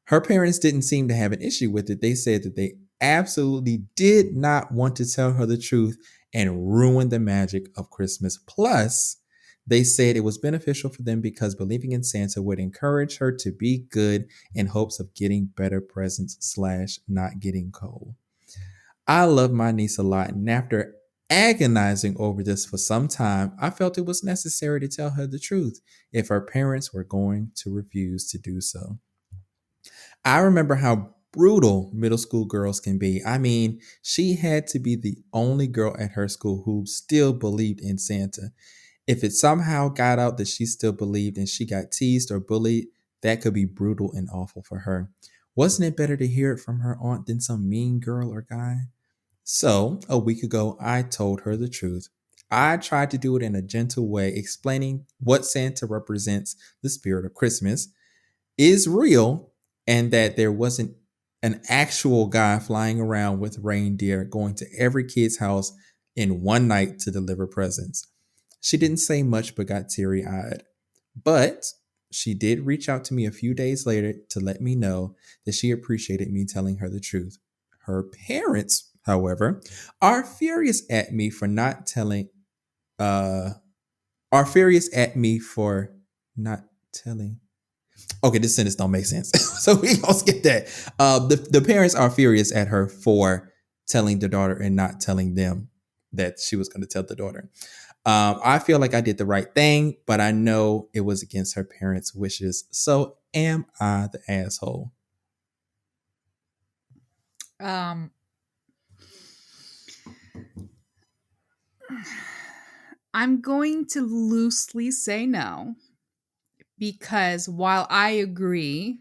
Her parents didn't seem to have an issue with it. They said that they absolutely did not want to tell her the truth and ruin the magic of Christmas. Plus, they said it was beneficial for them because believing in Santa would encourage her to be good in hopes of getting better presents / not getting cold. I love my niece a lot, and after agonizing over this for some time, I felt it was necessary to tell her the truth if her parents were going to refuse to do so. I remember how brutal middle school girls can be. I mean, she had to be the only girl at her school who still believed in Santa. If it somehow got out that she still believed and she got teased or bullied, that could be brutal and awful for her. Wasn't it better to hear it from her aunt than some mean girl or guy? So, a week ago, I told her the truth. I tried to do it in a gentle way, explaining what Santa represents, the spirit of Christmas, is real, and that there wasn't an actual guy flying around with reindeer going to every kid's house in one night to deliver presents. She didn't say much but got teary-eyed. But she did reach out to me a few days later to let me know that she appreciated me telling her the truth. Her parents, however, are furious at me for not telling are furious at me for not telling. Okay, this sentence don't make sense. So we gonna skip that. The parents are furious at her for telling the daughter and not telling them that she was going to tell the daughter. I feel like I did the right thing, but I know it was against her parents' wishes. So am I the asshole? I'm going to loosely say no, because while I agree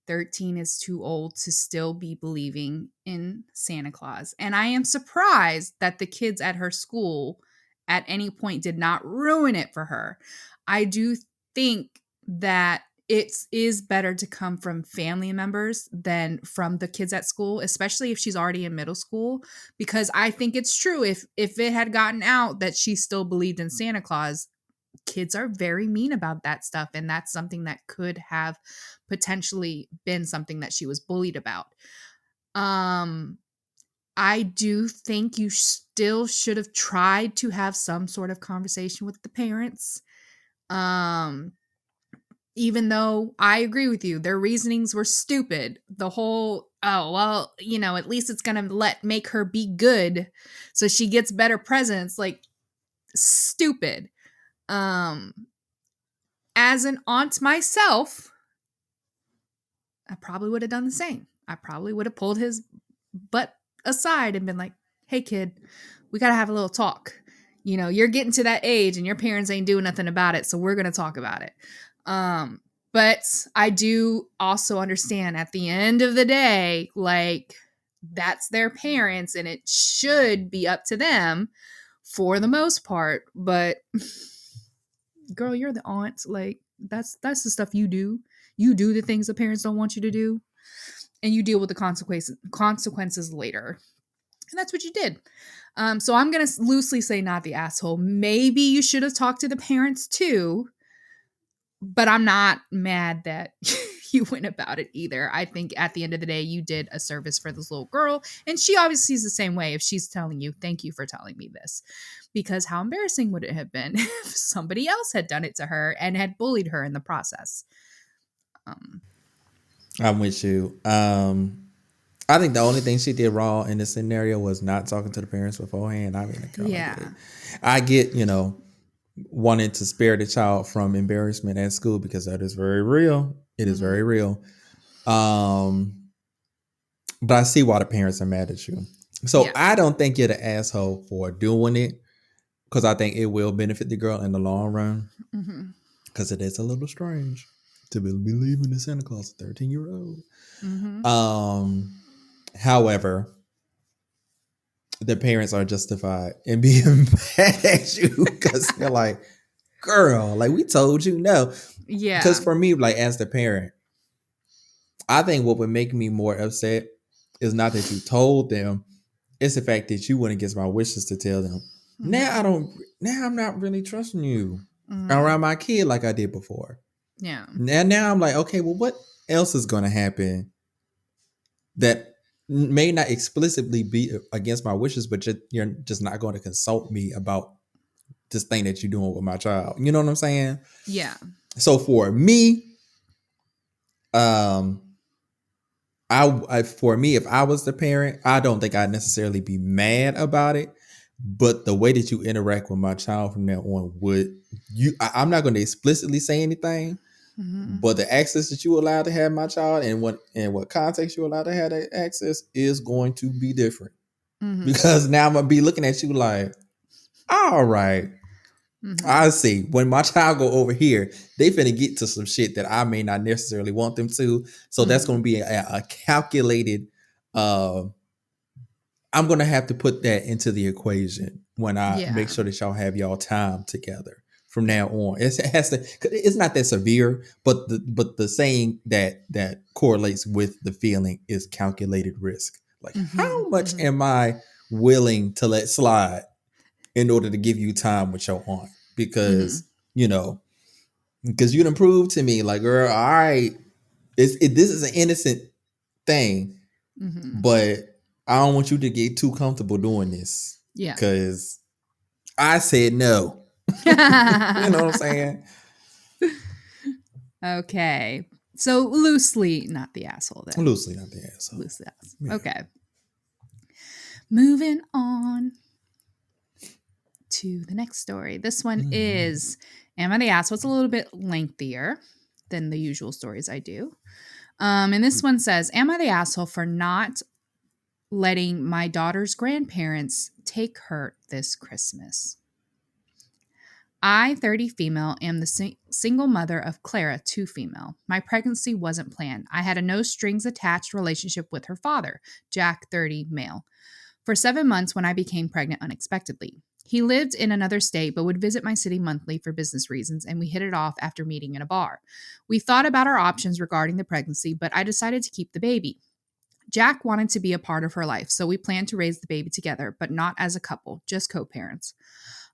13 is too old to still be believing in Santa Claus. And I am surprised that the kids at her school at any point did not ruin it for her. I do think that it is better to come from family members than from the kids at school, especially if she's already in middle school, because I think it's true. If it had gotten out that she still believed in Santa Claus, kids are very mean about that stuff, and that's something that could have potentially been something that she was bullied about. I do think you still should have tried to have some sort of conversation with the parents. Even though I agree with you, their reasonings were stupid. The whole, oh, well, at least it's going to make her be good so she gets better presents, like, stupid. As an aunt myself, I probably would have done the same. I probably would have pulled his butt aside and been like, hey, kid, we got to have a little talk. You're getting to that age and your parents ain't doing nothing about it, so we're going to talk about it. But I do also understand at the end of the day, like, that's their parents and it should be up to them for the most part. But girl, you're the aunt. Like, that's the stuff you do. You do the things the parents don't want you to do, and you deal with the consequences later. And that's what you did. So I'm going to loosely say not the asshole. Maybe you should have talked to the parents too, but I'm not mad that you went about it either. I think at the end of the day, you did a service for this little girl, and she obviously is the same way if she's telling you, thank you for telling me this. Because how embarrassing would it have been if somebody else had done it to her and had bullied her in the process? I'm with you. I think the only thing she did wrong in this scenario was not talking to the parents beforehand. I mean, Yeah. I get, wanting to spare the child from embarrassment at school because that is very real. It is very real. But I see why the parents are mad at you. So Yeah. I don't think you're the asshole for doing it, because I think it will benefit the girl in the long run. Because it is a little strange to be believing in Santa Claus, a 13-year-old. However, the parents are justified in being mad at you because they're like, girl, like, we told you no. Yeah. Because for me, like, as the parent, I think what would make me more upset is not that you told them, it's the fact that you went against my wishes to tell them. Now I'm not really trusting you around my kid like I did before. Yeah. Now I'm like, okay, well, what else is going to happen that may not explicitly be against my wishes, but you're just not going to consult me about this thing that you're doing with my child. You know what I'm saying? Yeah. So for me, for me, if I was the parent, I don't think I'd necessarily be mad about it. But the way that you interact with my child from now on I'm not going to explicitly say anything, but the access that you allowed to have my child and what context you allowed to have that access is going to be different. Because now I'm going to be looking at you like, all right, I see. When my child go over here, they finna get to some shit that I may not necessarily want them to. So that's going to be a calculated. I'm going to have to put that into the equation when I make sure that y'all have y'all time together from now on. It has to. It's not that severe, but the saying that correlates with the feeling is calculated risk. Like, how much am I willing to let slide in order to give you time with your aunt? Because because you done proved to me, like, girl, all right, this is an innocent thing, but I don't want you to get too comfortable doing this. Yeah. Because I said no. You know what I'm saying? Okay. So loosely, not the asshole then. Loosely, not the asshole. Loosely asshole. Yeah. Okay. Moving on to the next story. This one is Am I the Asshole? It's a little bit lengthier than the usual stories I do. And this one says, Am I the asshole for not letting my daughter's grandparents take her this Christmas? I, 30 female, am the single mother of Clara, 2 female. My pregnancy wasn't planned. I had a no strings attached relationship with her father, Jack, 30 male, for 7 months when I became pregnant unexpectedly. He lived in another state but would visit my city monthly for business reasons, and we hit it off after meeting in a bar. We thought about our options regarding the pregnancy, but I decided to keep the baby. Jack wanted to be a part of her life, so we planned to raise the baby together, but not as a couple, just co parents.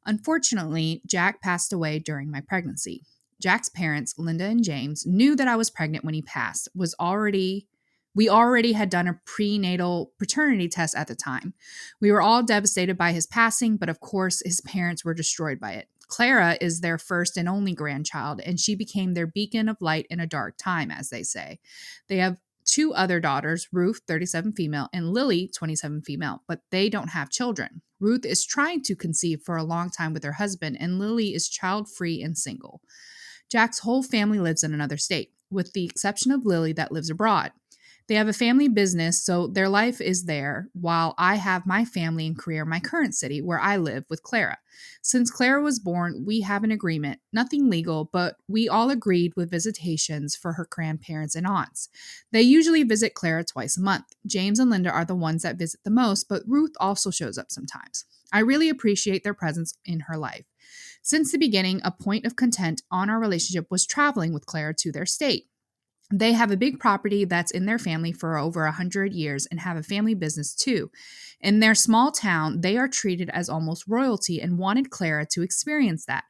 Unfortunately, Jack passed away during my pregnancy. Jack's parents, Linda and James, knew that I was pregnant when he passed. We already had done a prenatal paternity test at the time. We were all devastated by his passing, but of course his parents were destroyed by it. Clara is their first and only grandchild, and she became their beacon of light in a dark time, as they say. They have 2 other daughters, Ruth, 37 female, and Lily, 27 female, but they don't have children. Ruth is trying to conceive for a long time with her husband, and Lily is child free and single. Jack's whole family lives in another state, with the exception of Lily that lives abroad. They have a family business, so their life is there, while I have my family and career in my current city, where I live with Clara. Since Clara was born, we have an agreement, nothing legal, but we all agreed with visitations for her grandparents and aunts. They usually visit Clara twice a month. James and Linda are the ones that visit the most, but Ruth also shows up sometimes. I really appreciate their presence in her life. Since the beginning, a point of content on our relationship was traveling with Clara to their state. They have a big property that's in their family for over 100 years and have a family business too. In their small town, they are treated as almost royalty and wanted Clara to experience that.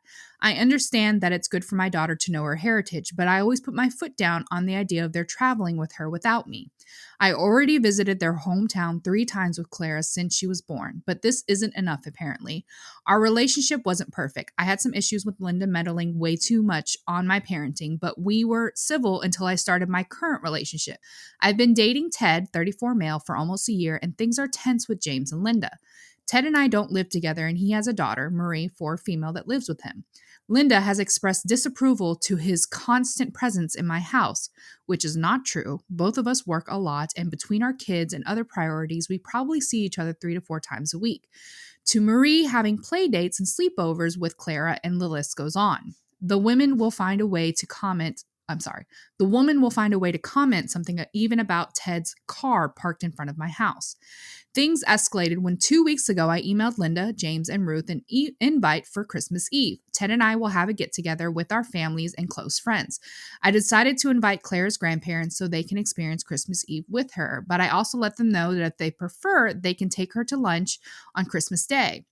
I understand that it's good for my daughter to know her heritage, but I always put my foot down on the idea of their traveling with her without me. I already visited their hometown 3 times with Clara since she was born, but this isn't enough apparently. Our relationship wasn't perfect. I had some issues with Linda meddling way too much on my parenting, but we were civil until I started my current relationship. I've been dating Ted, 34 male, for almost a year, and things are tense with James and Linda. Ted and I don't live together, and he has a daughter, Marie, 4 female, that lives with him. Linda has expressed disapproval to his constant presence in my house, which is not true. Both of us work a lot, and between our kids and other priorities, we probably see each other 3 to 4 times a week. To Marie having play dates and sleepovers with Clara, and the list goes on. The women will find a way to comment. The woman will find a way to comment something even about Ted's car parked in front of my house. Things escalated when 2 weeks ago I emailed Linda, James, and Ruth an invite for Christmas Eve. Ted and I will have a get together with our families and close friends. I decided to invite Claire's grandparents so they can experience Christmas Eve with her, but I also let them know that if they prefer, they can take her to lunch on Christmas Day.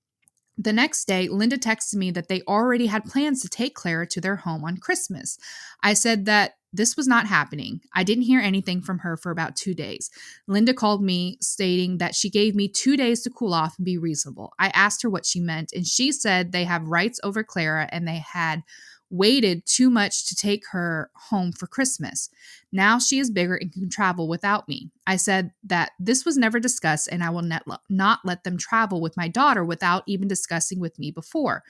The next day, Linda texted me that they already had plans to take Clara to their home on Christmas. I said that this was not happening. I didn't hear anything from her for about 2 days. Linda called me stating that she gave me 2 days to cool off and be reasonable. I asked her what she meant, and she said they have rights over Clara and they had waited too much to take her home for Christmas. Now she is bigger and can travel without me. I said that this was never discussed and I will not let them travel with my daughter without even discussing with me before.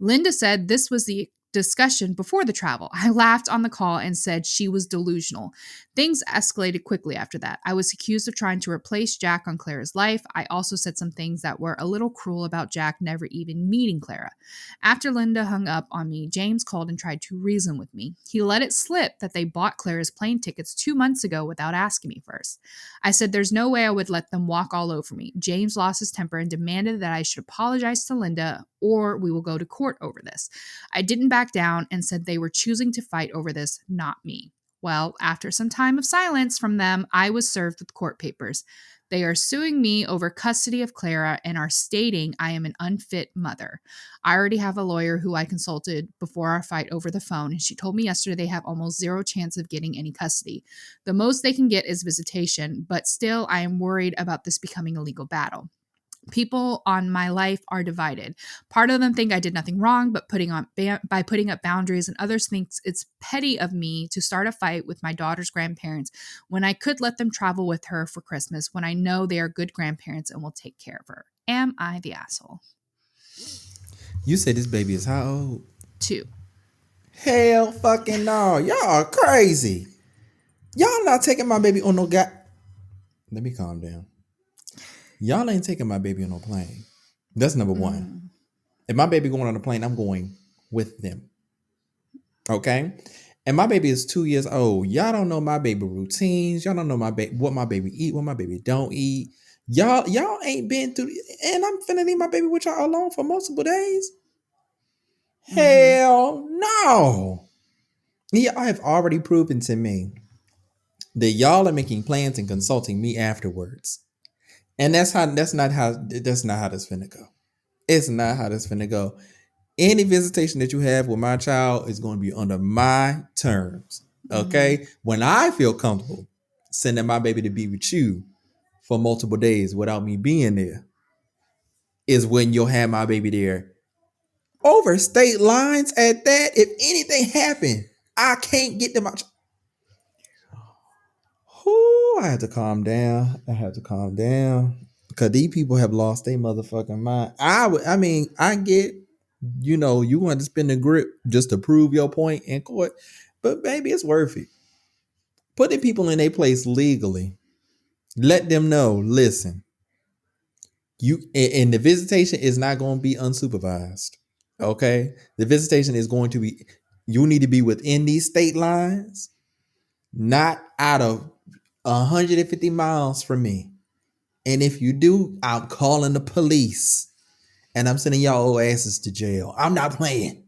Linda said this was the discussion before the travel. I laughed on the call and said she was delusional. Things escalated quickly after that. I was accused of trying to replace Jack on Clara's life. I also said some things that were a little cruel about Jack never even meeting Clara. After Linda hung up on me, James called and tried to reason with me. He let it slip that they bought Clara's plane tickets 2 months ago without asking me first. I said there's no way I would let them walk all over me. James lost his temper and demanded that I should apologize to Linda or we will go to court over this. I didn't back down and said they were choosing to fight over this, not me. Well, after some time of silence from them, I was served with court papers. They are suing me over custody of Clara and are stating I am an unfit mother. I already have a lawyer who I consulted before our fight over the phone, and she told me yesterday they have almost 0 chance of getting any custody. The most they can get is visitation, but still I am worried about this becoming a legal battle. People on my life are divided. Part of them think I did nothing wrong, but by putting up boundaries, and others think it's petty of me to start a fight with my daughter's grandparents when I could let them travel with her for Christmas when I know they are good grandparents and will take care of her. Am I the asshole? You say this baby is how old? 2. Hell fucking no. Y'all are crazy. Y'all not taking my baby on no guy. Let me calm down. Y'all ain't taking my baby on no plane. That's number one. If my baby going on a plane, I'm going with them. Okay. And my baby is 2 years old. Y'all don't know my baby routines. Y'all don't know my baby what my baby eat, what my baby don't eat. Y'all ain't been through, and I'm finna leave my baby with y'all alone for multiple days. Mm-hmm. Hell no. Y'all have already proven to me that y'all are making plans and consulting me afterwards. And that's not how this finna go. It's not how this finna go. Any visitation that you have with my child is going to be under my terms. Mm-hmm. Okay? When I feel comfortable sending my baby to be with you for multiple days without me being there is when you'll have my baby there. Over state lines at that, if anything happened, I can't get to my Whoo, I had to calm down. I had to calm down. Cause these people have lost their motherfucking mind. I mean, I get, you want to spend the grip just to prove your point in court, but baby, it's worth it. Putting people in their place legally. Let them know, listen, and the visitation is not going to be unsupervised. Okay? The visitation is going to be, you need to be within these state lines, not out of 150 miles from me. And if you do, I'm calling the police and I'm sending y'all old asses to jail. I'm not playing.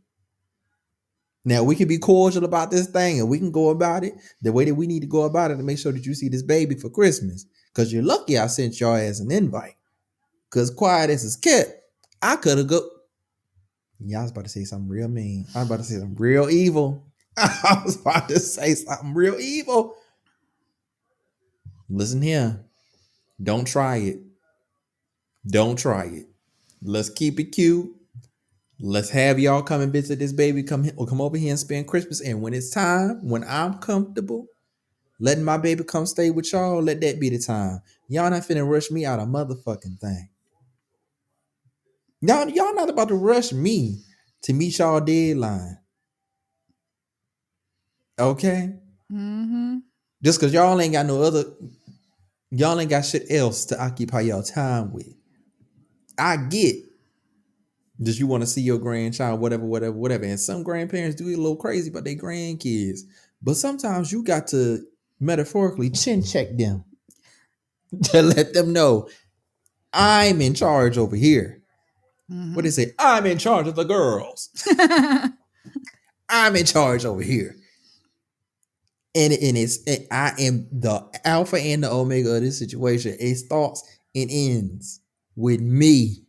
Now, we can be cordial about this thing and we can go about it the way that we need to go about it to make sure that you see this baby for Christmas. Because you're lucky I sent y'all as an invite. Because quiet as is kept, I could have go. Yeah, I was about to say something real mean. I was about to say something real evil. I was about to say something real evil. Listen here. Don't try it. Don't try it. Let's keep it cute. Let's have y'all come and visit this baby. Come over here and spend Christmas. And when it's time, when I'm comfortable, letting my baby come stay with y'all, let that be the time. Y'all not finna rush me out of motherfucking thing. Y'all not about to rush me to meet y'all deadline. Okay? Mm-hmm. Just cause y'all ain't got shit else to occupy y'all time with. I get just you want to see your grandchild, whatever, whatever, whatever. And some grandparents do get a little crazy about their grandkids. But sometimes you got to metaphorically chin check them to let them know I'm in charge over here. What Mm-hmm. they say? I'm in charge of the girls. I'm in charge over here. I am the alpha and the omega of this situation. It starts and ends with me.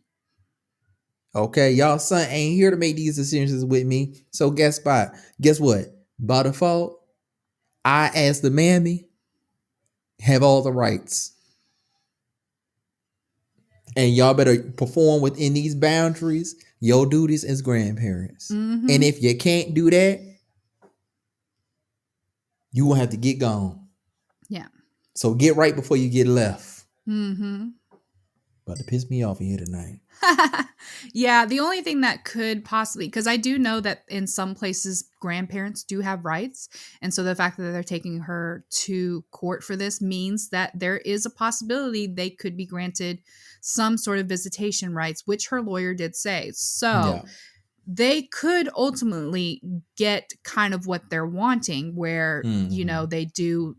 Okay, y'all son ain't here to make these decisions with me. So guess what? By default, I as the mammy have all the rights. And y'all better perform within these boundaries, your duties as grandparents. And Mm-hmm. if you can't do that, you will have to get gone. Yeah. So get right before you get left. Mm-hmm. About to piss me off in here tonight. Yeah, the only thing that could possibly, because I do know that in some places grandparents do have rights. And so the fact that they're taking her to court for this means that there is a possibility they could be granted some sort of visitation rights, which her lawyer did say. So Yeah. they could ultimately get kind of what they're wanting, where, Mm-hmm. they do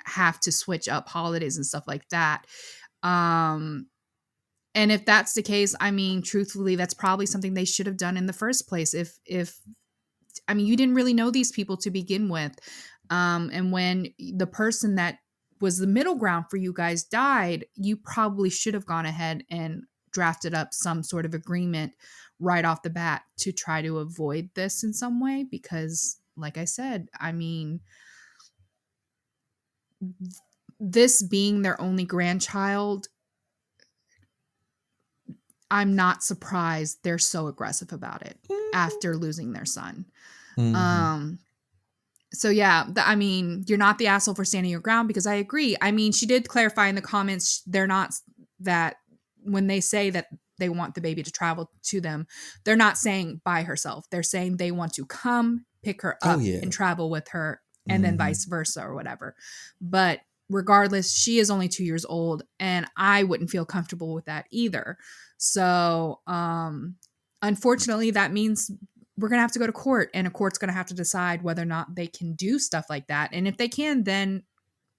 have to switch up holidays and stuff like that. Um, and if that's the case, I mean, truthfully, that's probably something they should have done in the first place. If I mean, you didn't really know these people to begin with. And when the person that was the middle ground for you guys died, you probably should have gone ahead and drafted up some sort of agreement right off the bat to try to avoid this in some way. Because, like I said, I mean, this being their only grandchild, I'm not surprised they're so aggressive about it after losing their son. Mm-hmm. Um, so yeah, I mean, you're not the asshole for standing your ground, because I agree. I mean, she did clarify in the comments they're not that when they say that they want the baby to travel to them, they're not saying by herself. They're saying they want to come pick her Oh up yeah. and travel with her, and then Mm-hmm. vice versa or whatever. But regardless, she is only 2 years old, and I wouldn't feel comfortable with that either. So, unfortunately, that means we're going to have to go to court, and a court's going to have to decide whether or not they can do stuff like that. And if they can, then,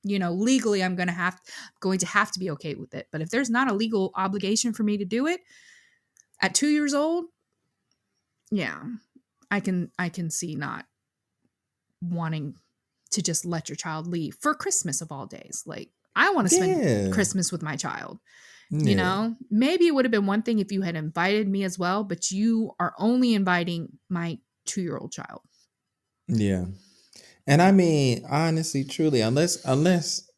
legally I'm going to have to be okay with it. But if there's not a legal obligation for me to do it at 2 years old, yeah, I can see not wanting to just let your child leave for Christmas of all days. Like, I want to spend Christmas with my child. Maybe it would have been one thing if you had invited me as well, but you are only inviting my 2-year-old child. Yeah. And I mean, honestly, truly, unless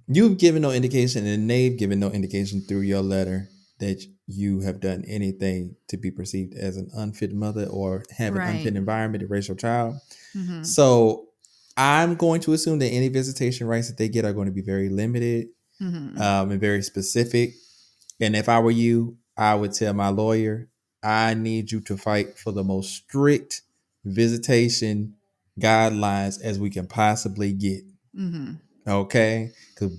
you've given no indication and they've given no indication through your letter that you have done anything to be perceived as an unfit mother or have an unfit environment to raise your child. Mm-hmm. So I'm going to assume that any visitation rights that they get are going to be very limited, and very specific. And if I were you, I would tell my lawyer, I need you to fight for the most strict visitation guidelines as we can possibly get. Mm-hmm. Okay? Because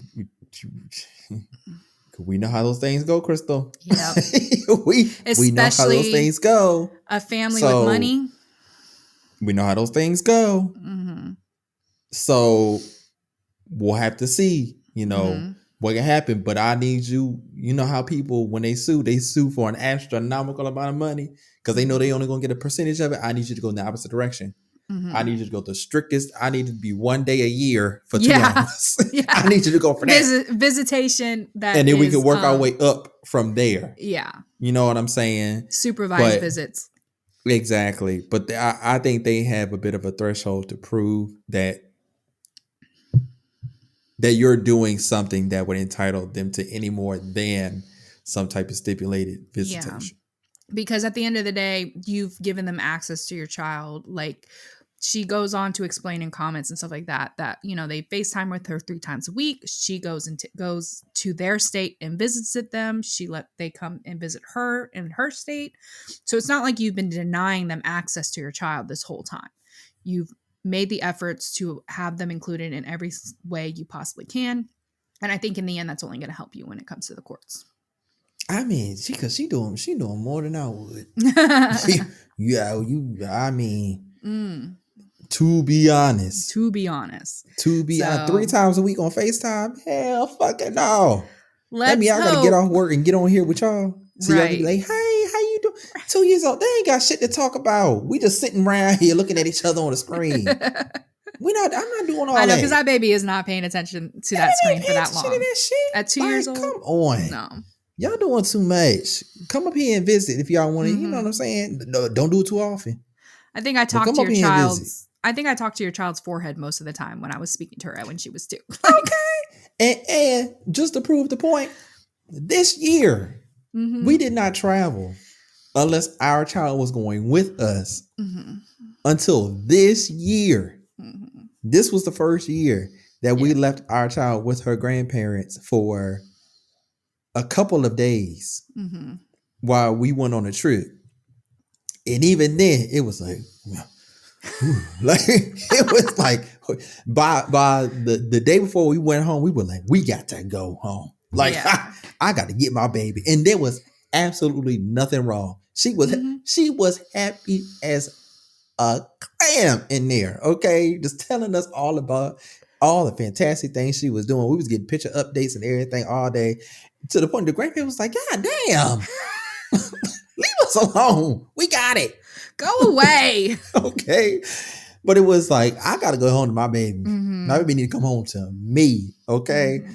we know how those things go, Crystal. Yep. we know how those things go. A family with money. We know how those things go. Mm-hmm. So we'll have to see, what can happen. But I need you, how people, when they sue for an astronomical amount of money because they know they only going to get a percentage of it. I need you to go in the opposite direction. Mm-hmm. I need you to go the strictest. I need to be 1 day a year for 2 hours. Yeah. I need you to go for that. Visitation. And then we can work our way up from there. Yeah. You know what I'm saying? Supervised visits. Exactly. But I think they have a bit of a threshold to prove that you're doing something that would entitle them to any more than some type of stipulated visitation. Yeah. Because at the end of the day, you've given them access to your child. Like, she goes on to explain in comments and stuff like that, they FaceTime with her 3 times a week. She goes to their state and visits them. They come and visit her in her state. So it's not like you've been denying them access to your child this whole time. You've made the efforts to have them included in every way you possibly can. And I think in the end, that's only going to help you when it comes to the courts. I mean, she doing more than I would. To be honest. 3 times a week on FaceTime? Hell fucking no. That means I gotta get off work and get on here with y'all. So y'all can be like, hey, how you doing? 2 years old. They ain't got shit to talk about. We just sitting around here looking at each other on the screen. I'm not doing all that. I know, because that baby is not paying attention to that screen for that long. That shit. At 2 years old? Come on. No. Y'all doing too much. Come up here and visit if y'all want to. You know what I'm saying? No, don't do it too often. I think I talked to your child's forehead most of the time when I was speaking to her when she was 2. Okay. And just to prove the point, this year, we did not travel unless our child was going with us until this year. Mm-hmm. This was the first year that we left our child with her grandparents for a couple of days while we went on a trip. And even then, it was like, it was like by the day before we went home, we were like, we got to go home. Like, I got to get my baby. And there was absolutely nothing wrong. She was happy as a clam in there. Okay. Just telling us all about all the fantastic things she was doing. We was getting picture updates and everything all day, to the point the grandparents was like, God damn, leave us alone. We got it. Go away. Okay. But it was like, I got to go home to my baby. My baby need to come home to me. Okay.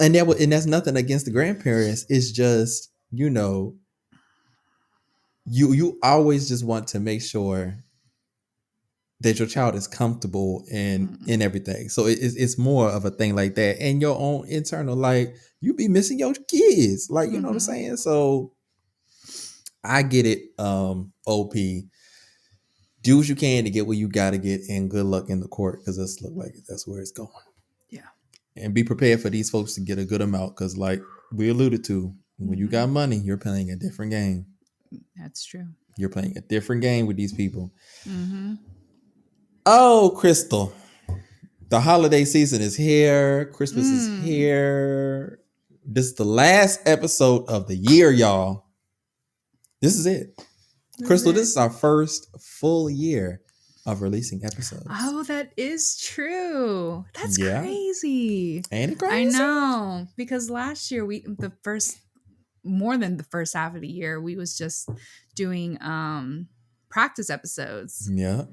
And that's nothing against the grandparents. It's just, you always just want to make sure that your child is comfortable in everything. So it's more of a thing like that. And your own internal, like, you be missing your kids. Like, you know what I'm saying? So I get it. OP. Do what you can to get what you got to get, and good luck in the court, because this look like that's where it's going. Yeah. And be prepared for these folks to get a good amount, because like we alluded to, when you got money, you're playing a different game. That's true. You're playing a different game with these people. Oh, Crystal, the holiday season is here. Christmas is here. This is the last episode of the year, y'all. This is it. Crystal, this is our first full year of releasing episodes. Oh, that is true. That's crazy. Ain't it crazy? I know, because last year more than the first half of the year, we was just doing practice episodes. Yeah.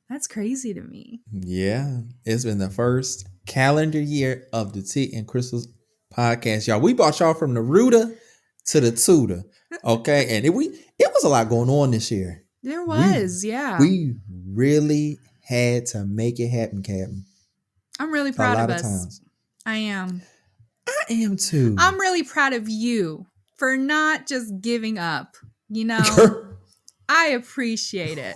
That's crazy to me. Yeah. It's been the first calendar year of the T and Crystal's podcast, y'all. We brought y'all from the rooter to the tutor. Okay. And it was a lot going on this year. There was, yeah. We really had to make it happen, Captain. I'm really proud of us. Times. I am. I am too. I'm really proud of you for not just giving up. You know, I appreciate it.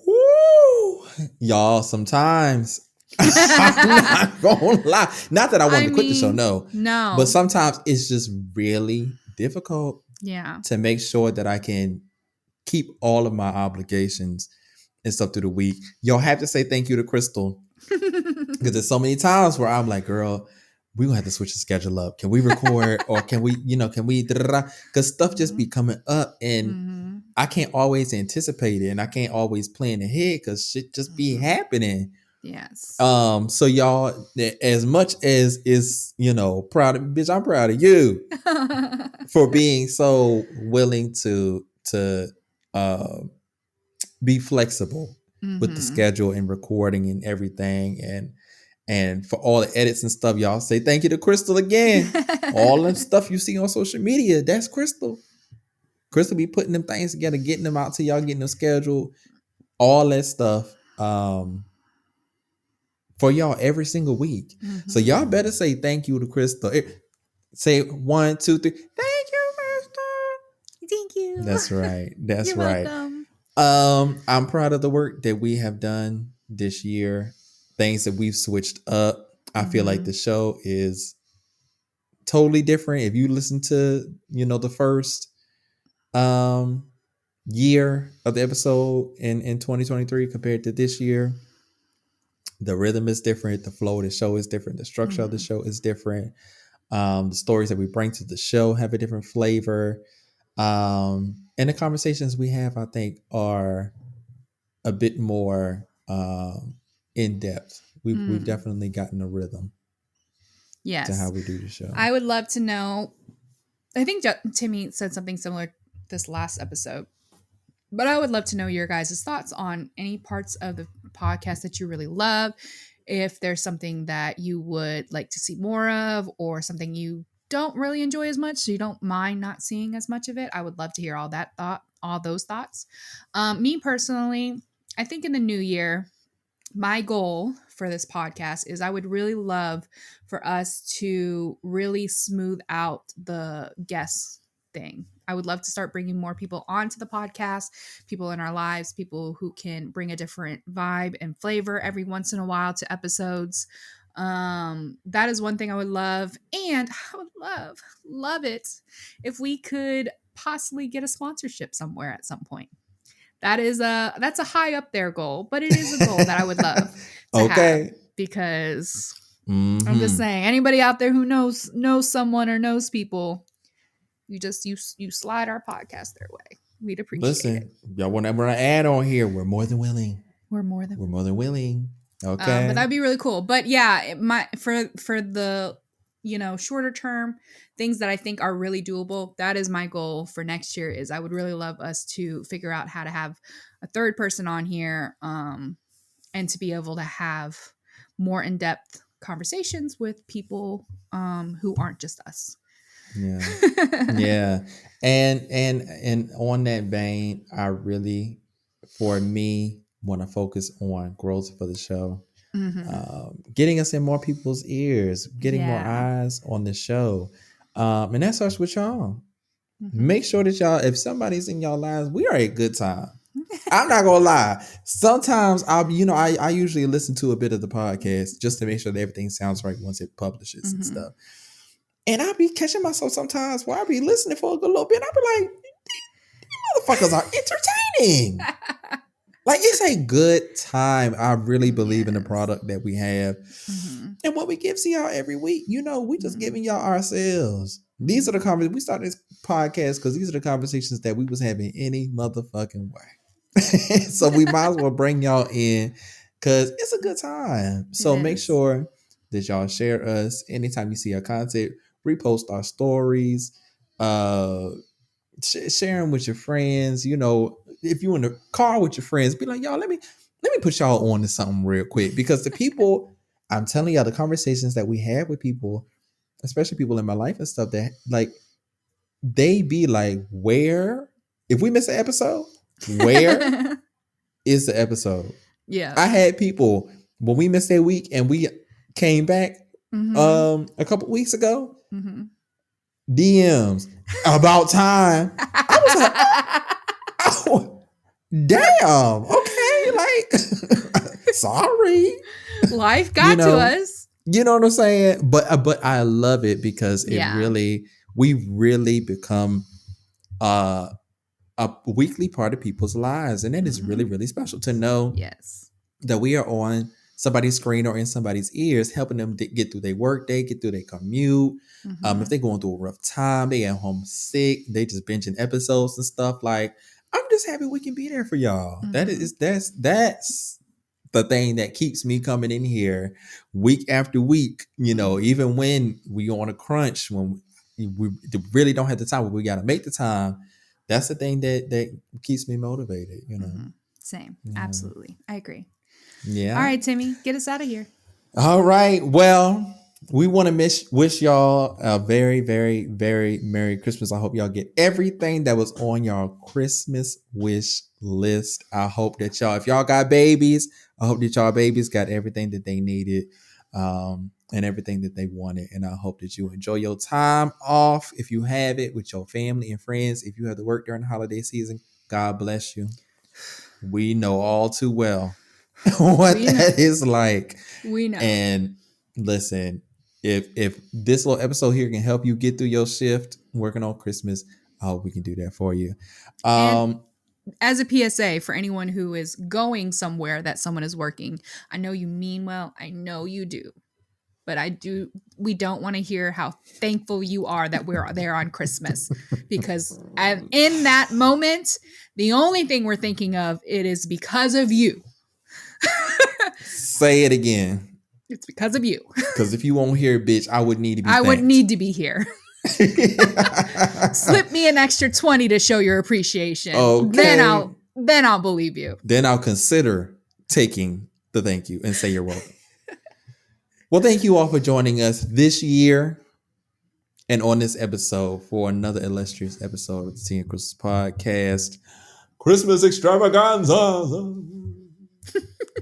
Woo! Y'all, sometimes I'm not gonna lie. Not that I want to quit the show, no. But sometimes it's just really difficult to make sure that I can keep all of my obligations and stuff through the week. Y'all have to say thank you to Crystal. Because there's so many times where I'm like, girl, we gonna have to switch the schedule up. Can we record or can we because stuff just be coming up and I can't always anticipate it and I can't always plan ahead because shit just be happening. Yes. So y'all, as much as is, proud of bitch, I'm proud of you for being so willing to be flexible with the schedule and recording and everything and for all the edits and stuff. Y'all say thank you to Crystal again. All the stuff you see on social media, that's Crystal. Crystal be putting them things together, getting them out to y'all, getting them scheduled, all that stuff for y'all every single week. So y'all better say thank you to Crystal. Say 1, 2, 3. Thank you, Crystal. Thank you. That's right. That's You're right. Welcome. I'm proud of the work that we have done this year. Things that we've switched up. I feel like the show is totally different. If you listen to, the first year of the episode in 2023 compared to this year, the rhythm is different. The flow of the show is different. The structure of the show is different. The stories that we bring to the show have a different flavor. And the conversations we have, I think, are a bit more in depth. We've definitely gotten a rhythm. Yes. To how we do the show. I would love to know. I think Timmy said something similar this last episode, but I would love to know your guys' thoughts on any parts of the podcast that you really love. If there's something that you would like to see more of, or something you don't really enjoy as much, so you don't mind not seeing as much of it, I would love to hear all those thoughts. Me personally, I think in the new year, my goal for this podcast is I would really love for us to really smooth out the guest thing. I would love to start bringing more people onto the podcast, people in our lives, people who can bring a different vibe and flavor every once in a while to episodes. That is one thing I would love. And I would love it if we could possibly get a sponsorship somewhere at some point. That's a high up there goal, but it is a goal that I would love to have, because I'm just saying, anybody out there who knows someone or knows people, you slide our podcast their way. We'd appreciate it. Y'all want to add on here? We're more than willing. We're more than willing. Okay, but that'd be really cool. But yeah, for the shorter term things that I think are really doable, that is my goal for next year. Is I would really love us to figure out how to have a third person on here, and to be able to have more in-depth conversations with people who aren't just us. Yeah. Yeah. And on that vein, I really, for me, want to focus on growth for the show. Getting us in more people's ears, getting more eyes on the show. And that starts with y'all. Make sure that y'all, if somebody's in y'all lives, we are a good time. I'm not gonna lie. Sometimes I usually listen to a bit of the podcast just to make sure that everything sounds right once it publishes and stuff. And I'll be catching myself sometimes where I'll be listening for a good little bit. I'll be like, these motherfuckers are entertaining. Like, it's a good time. I really believe in the product that we have. And what we give to y'all every week, we just giving y'all ourselves. These are the conversations. We started this podcast because these are the conversations that we was having any motherfucking way. So we might as well bring y'all in because it's a good time. It So make is. sure that y'all share us anytime you see our content, repost our stories, uh, share them with your friends. You know, if you in the car with your friends, be like, y'all, let me put y'all on to something real quick because the people, I'm telling y'all, the conversations that we have with people, especially people in my life and stuff, that like they be like, where? If we miss an episode, where is the episode? Yeah. I had people when we missed that week and we came back Mm-hmm. a couple weeks ago, Mm-hmm. DMs about time. I was like, oh, damn. Okay, like sorry. Life You got to know, us. you know what I'm saying? But I love it because it Yeah. really we really become uh a weekly part of people's lives. And that is really, Mm-hmm. really special to know Yes. that we are on somebody's screen or in somebody's ears, helping them get through their work day, get through their commute. Mm-hmm. If they're going through a rough time, they at home sick, they just binging episodes and stuff. Like, I'm just happy we can be there for y'all. Mm-hmm. That's the thing that keeps me coming in here week after week. You know, Mm-hmm. even when we on a crunch, when we really don't have the time, but we got to make the time. That's the thing that keeps me motivated. You know. Mm-hmm. Same. Yeah. Absolutely. I agree. All Yeah. right, Timmy, get us out of here. All right. Well, we want to wish y'all a very, very, very Merry Christmas. I hope y'all get everything that was on y'all Christmas wish list. I hope that y'all, if y'all got babies, I hope that y'all babies got everything that they needed and everything that they wanted. And I hope that you enjoy your time off if you have it with your family and friends. If you have to work during the holiday season, God bless you. We know all too well what We know. that is like. We know. And listen, if this little episode here can help you get through your shift working on Christmas, I hope we can do that for you. And Um, as a PSA for anyone who is going somewhere that someone is working, I know you mean well. I know you do. But we don't want to hear how thankful you are that we're there on Christmas because in that moment, the only thing we're thinking of it is because of you. say it again. It's because of you. Because if you won't hear it, bitch, I would need to be I would thanked. need to be here. Slip me an extra 20 to show your appreciation. Okay. Then I'll believe you. Then I'll consider taking the thank you and say you're welcome. Well, thank you all for joining us this year and on this episode for another illustrious episode of the Tea and Crystals podcast, Christmas Extravaganza.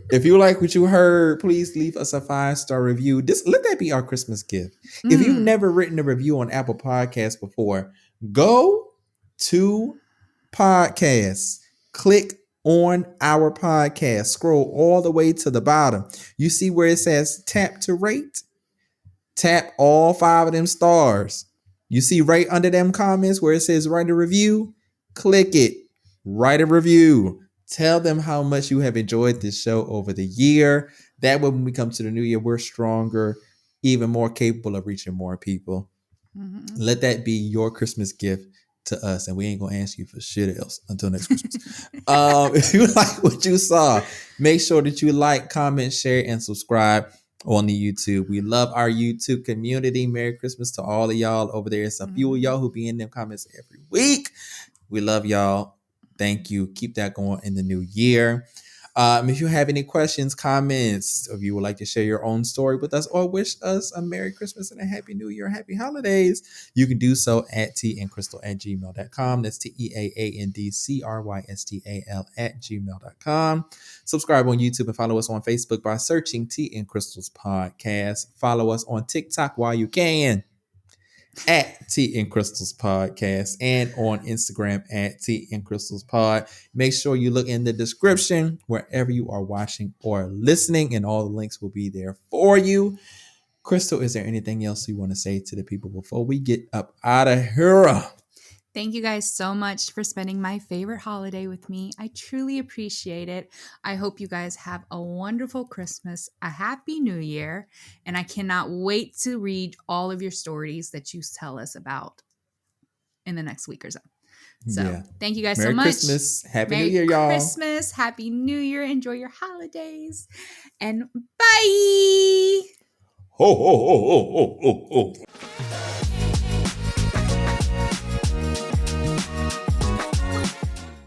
If you like what you heard, please leave us a 5-star review. Let that be our Christmas gift. If you've never written a review on Apple Podcasts before, go to podcasts, click on our podcast, scroll all the way to the bottom. You see where it says tap to rate? Tap all 5 of them stars. You see right under them comments where it says write a review? Click it. Write a review. Tell them how much you have enjoyed this show over the year. That way, when we come to the new year, we're stronger, even more capable of reaching more people. Mm-hmm. Let that be your Christmas gift to us, and we ain't gonna ask you for shit else until next Christmas. If you like what you saw, make sure that you like, comment, share, and subscribe on the YouTube. We love our YouTube community. Merry Christmas to all of y'all over there. It's a few of y'all who be in them comments every week. We love y'all. Thank you. Keep that going in the new year. If you have any questions, comments, or if you would like to share your own story with us or wish us a Merry Christmas and a Happy New Year, Happy Holidays, you can do so at teaandcrystal@gmail.com. That's teaandcrystal@gmail.com. Subscribe on YouTube and follow us on Facebook by searching Tea and Crystals Podcast. Follow us on TikTok while you can at Tea and Crystals Podcast and on Instagram at Tea and Crystals Pod. Make sure you look in the description wherever you are watching or listening, and all the links will be there for you. Crystal, is there anything else you want to say to the people before we get up out of here? Thank you guys so much for spending my favorite holiday with me. I truly appreciate it. I hope you guys have a wonderful Christmas, a happy new year, and I cannot wait to read all of your stories that you tell us about. in the next week or so. So Yeah. thank you guys Merry so much. Christmas. Happy Merry New Year, y'all. Christmas. Happy New Year. Enjoy your holidays. And bye. Ho, ho, ho, ho, ho, ho, ho.